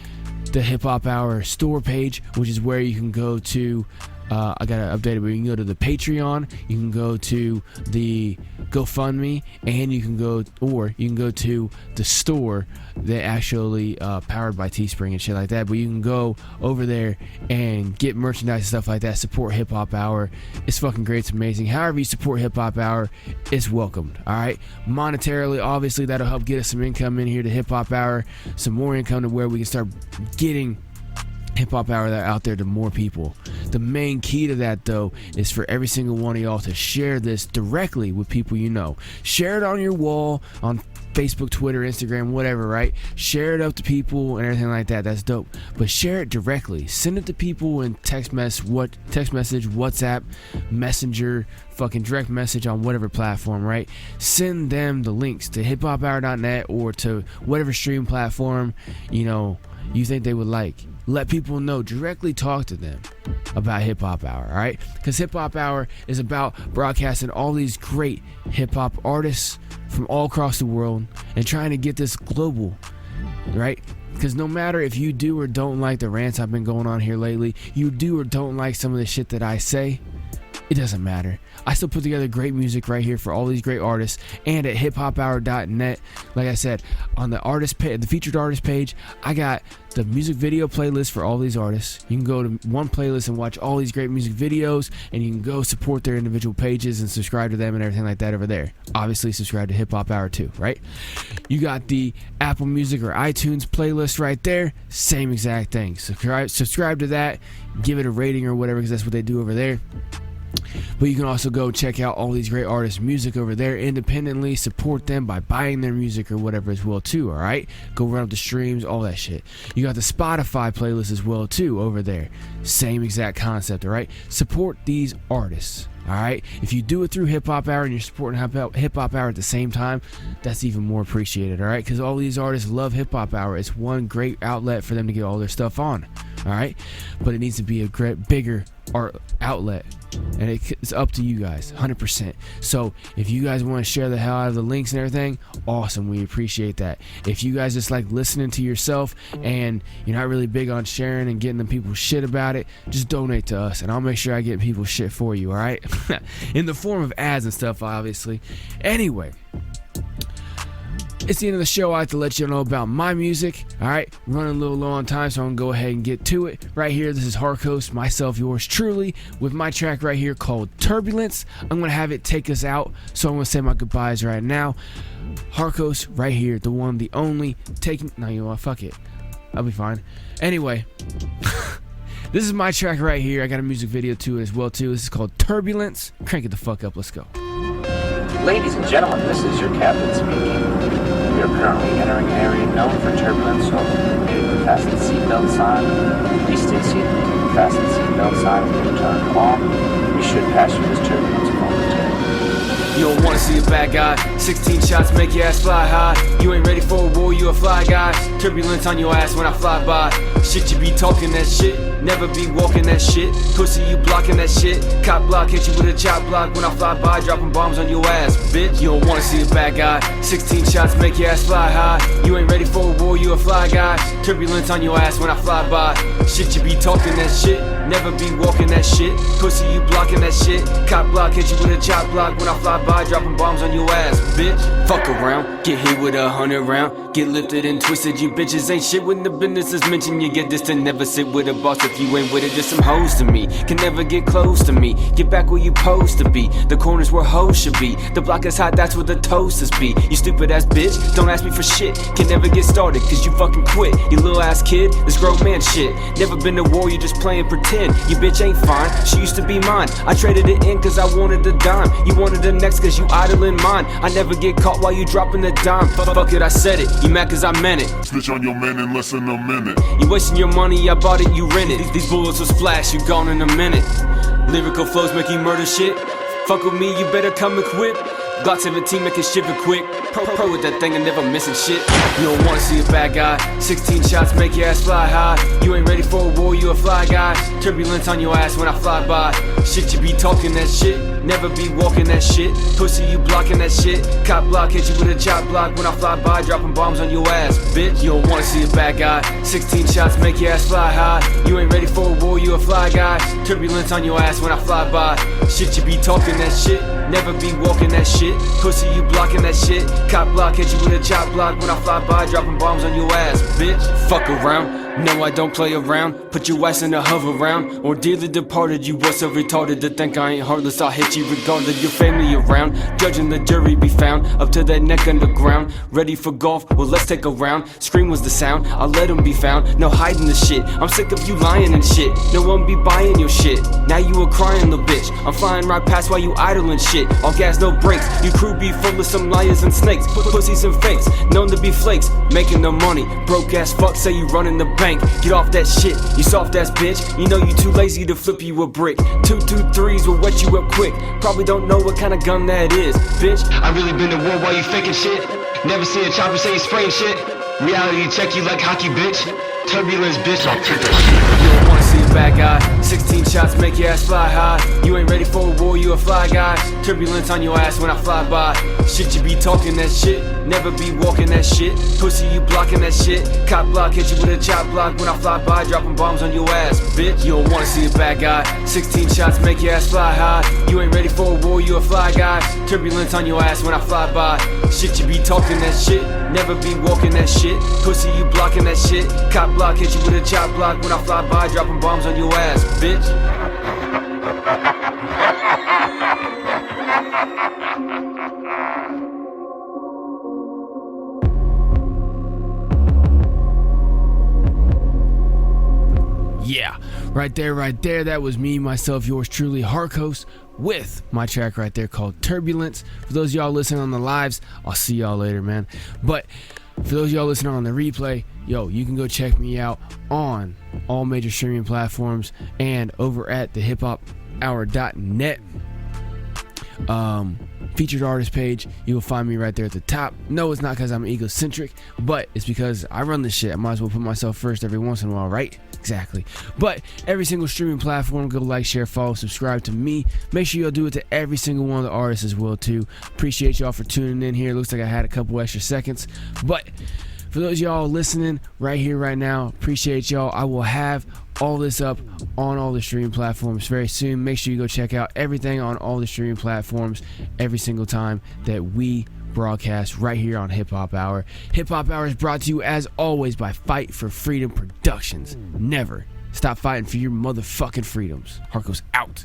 the Hip Hop Hour store page, which is where you can go to I gotta update it, but you can go to the Patreon, you can go to the GoFundMe, and you can go to the store that actually powered by Teespring and shit like that. But you can go over there and get merchandise and stuff like that. Support Hip Hop Hour. It's fucking great. It's amazing. However you support Hip Hop Hour, it's welcomed. All right, monetarily, obviously that'll help get us some income in here to Hip Hop Hour, some more income to where we can start getting Hip Hop Hour out there to more people. The main key to that, though, is for every single one of y'all to share this directly with people you know. Share it on your wall, on Facebook, Twitter, Instagram, whatever, right? Share it up to people and everything like that. That's dope. But share it directly. Send it to people in text message, WhatsApp, Messenger, fucking direct message on whatever platform, right? Send them the links to hiphophour.net or to whatever stream platform, you think they would like. Let people know. Directly talk to them about Hip Hop Hour, all right? Because Hip Hop Hour is about broadcasting all these great hip hop artists from all across the world and trying to get this global, right? Because no matter if you do or don't like the rants I've been going on here lately, you do or don't like some of the shit that I say, it doesn't matter. I still put together great music right here for all these great artists, and at hiphophour.net, like I said, on the the featured artist page, I got the music video playlist for all these artists. You can go to one playlist and watch all these great music videos, and you can go support their individual pages and subscribe to them and everything like that over there. Obviously, subscribe to Hip Hop Hour too, right? You got the Apple Music or iTunes playlist right there. Same exact thing. Subscribe to that. Give it a rating or whatever, because that's what they do over there. But you can also go check out all these great artists' music over there independently. Support them by buying their music or whatever as well too, alright? Go run up the streams, all that shit. You got the Spotify playlist as well too over there. Same exact concept, alright? Support these artists, alright? If you do it through Hip Hop Hour and you're supporting Hip Hop Hour at the same time, that's even more appreciated, alright? Because all these artists love Hip Hop Hour. It's one great outlet for them to get all their stuff on, alright? But it needs to be a bigger art outlet, and it's up to you guys 100%. So if you guys want to share the hell out of the links and everything, awesome, we appreciate that. If you guys just like listening to yourself and you're not really big on sharing and getting the people shit about it, just donate to us and I'll make sure I get people shit for you, alright? In the form of ads and stuff, obviously. Anyway, it's the end of the show. I have to let you know about my music. Alright, running a little low on time, so I'm going to go ahead and get to it. Right here, this is Harkos, myself, yours truly, with my track right here called Turbulence. I'm going to have it take us out, so I'm going to say my goodbyes right now. Harkos, right here, the one, the only, taking... No, you know what, fuck it. I'll be fine. Anyway, this is my track right here. I got a music video to it as well, too. This is called Turbulence. Crank it the fuck up. Let's go.
Ladies and gentlemen, this is your captain speaking. We are currently entering an area known for turbulence, so please fasten the seatbelt sign. Please stay seated. Fasten the seatbelt sign and then turn off. We should pass through this turbulence momentarily.
You don't wanna see a bad guy. 16 shots make your ass fly high. You ain't ready for a war, you a fly guy. Turbulence on your ass when I fly by. Shit, you be talking that shit, never be walking that shit. Pussy, you blocking that shit. Cop block, hit you with a chop block when I fly by. Dropping bombs on your ass, bitch. You don't wanna see a bad guy. 16 shots make your ass fly high. You ain't ready for a war, you a fly guy. Turbulence on your ass when I fly by. Shit, you be talking that shit, never be walking that shit. Pussy, you blocking that shit. Cop block, hit you with a chop block when I fly by. by, dropping bombs on your ass, bitch. Fuck around, get hit with 100 round, get lifted and twisted. You bitches ain't shit when the business is mentioned. You get this to never sit with a boss if you ain't with it. Just some hoes to me, can never get close to me. Get back where you supposed to be. The corners where hoes should be. The block is hot, that's where the toasters be. You stupid ass bitch, don't ask me for shit. Can never get started, cause you fucking quit. You little ass kid, this grown man shit. Never been to war, you just playing pretend. You bitch ain't fine, she used to be mine. I traded it in cause I wanted the dime. You wanted the next cause you idle in mine. I never get caught while you dropping the dime. Fuck it, I said it, you mad cause I meant it.
Snitch on your man in less than a minute.
You wasting your money, I bought it, you rented. These bullets will splash, you gone in a minute. Lyrical flows make you murder shit. Fuck with me, you better come equipped. Glock 17 make it shiver quick. Pro with that thing and never missing shit. You don't wanna see a bad guy. 16 shots make your ass fly high. You ain't ready for a war, you a fly guy. Turbulence on your ass when I fly by. Shit, you be talking that shit, never be walking that shit. Pussy, you blocking that shit. Cop block, hit you with a chop block when I fly by, dropping bombs on your ass, bitch. You don't wanna see a bad guy. 16 shots make your ass fly high. You ain't ready for a war, you a fly guy. Turbulence on your ass when I fly by. Shit, you be talking that shit, never be walking that shit. Pussy, you blocking that shit. Cop block, hit you with a chop block when I fly by, dropping bombs on your ass, bitch. Fuck around. No, I don't play around. Put your ass in a hover round. Or dearly departed, you was so retarded to think I ain't heartless. I'll hit you regardless, your family around. Judging the jury be found, up to that neck underground. Ready for golf, well let's take a round. Scream was the sound, I'll let them be found. No hiding the shit, I'm sick of you lying and shit. No one be buying your shit, now you a crying little bitch. I'm flying right past while you idling shit. All gas, no brakes, your crew be full of some liars and snakes. Pussies and fakes, known to be flakes. Making the money, broke ass fuck say you running the bank. Get off that shit, you soft ass bitch. You know you too lazy to flip you a brick. 223s will wet you up quick. Probably don't know what kind of gun that is, bitch. I really been to war while you faking shit. Never see a chopper say he's spraying shit. Reality check you like hockey, bitch. Turbulence, bitch, I'll take that shit. You don't wanna see a bad guy. 16 shots make your ass fly high. You ain't ready for a war, you a fly guy. Turbulence on your ass when I fly by. Shit, you be talking that shit, never be walking that shit. Pussy, you blocking that shit. Cop block, hit you with a chop block when I fly by, dropping bombs on your ass, bitch. You don't wanna see a bad guy. 16 shots make your ass fly high. You ain't ready for a war, you a fly guy. Turbulence on your ass when I fly by. Shit, you be talking that shit, never be walking that shit. Pussy, you blocking that shit. Cop block, hit you with a chop block when I fly by, dropping bombs on your ass, bitch. Yeah, right there, that was me, myself, yours truly, Harkos, with my track right there called Turbulence. For those of y'all listening on the lives, I'll see y'all later, man. But for those of y'all listening on the replay, yo, you can go check me out on all major streaming platforms and over at the hiphophour.net featured artist page. You will find me right there at the top. No, it's not because I'm egocentric, but it's because I run this shit. I might as well put myself first every once in a while, right? Exactly. But every single streaming platform, go like, share, follow, subscribe to me. Make sure y'all do it to every single one of the artists as well too. Appreciate y'all for tuning in here. Looks like I had a couple extra seconds, but for those of y'all listening right here, right now, appreciate y'all. I will have all this up on all the streaming platforms very soon. Make sure you go check out everything on all the streaming platforms every single time that we broadcast right here on HipHop Hour. HipHop Hour is brought to you as always by Fight for Freedom Productions. Never stop fighting for your motherfucking freedoms. Harkos out.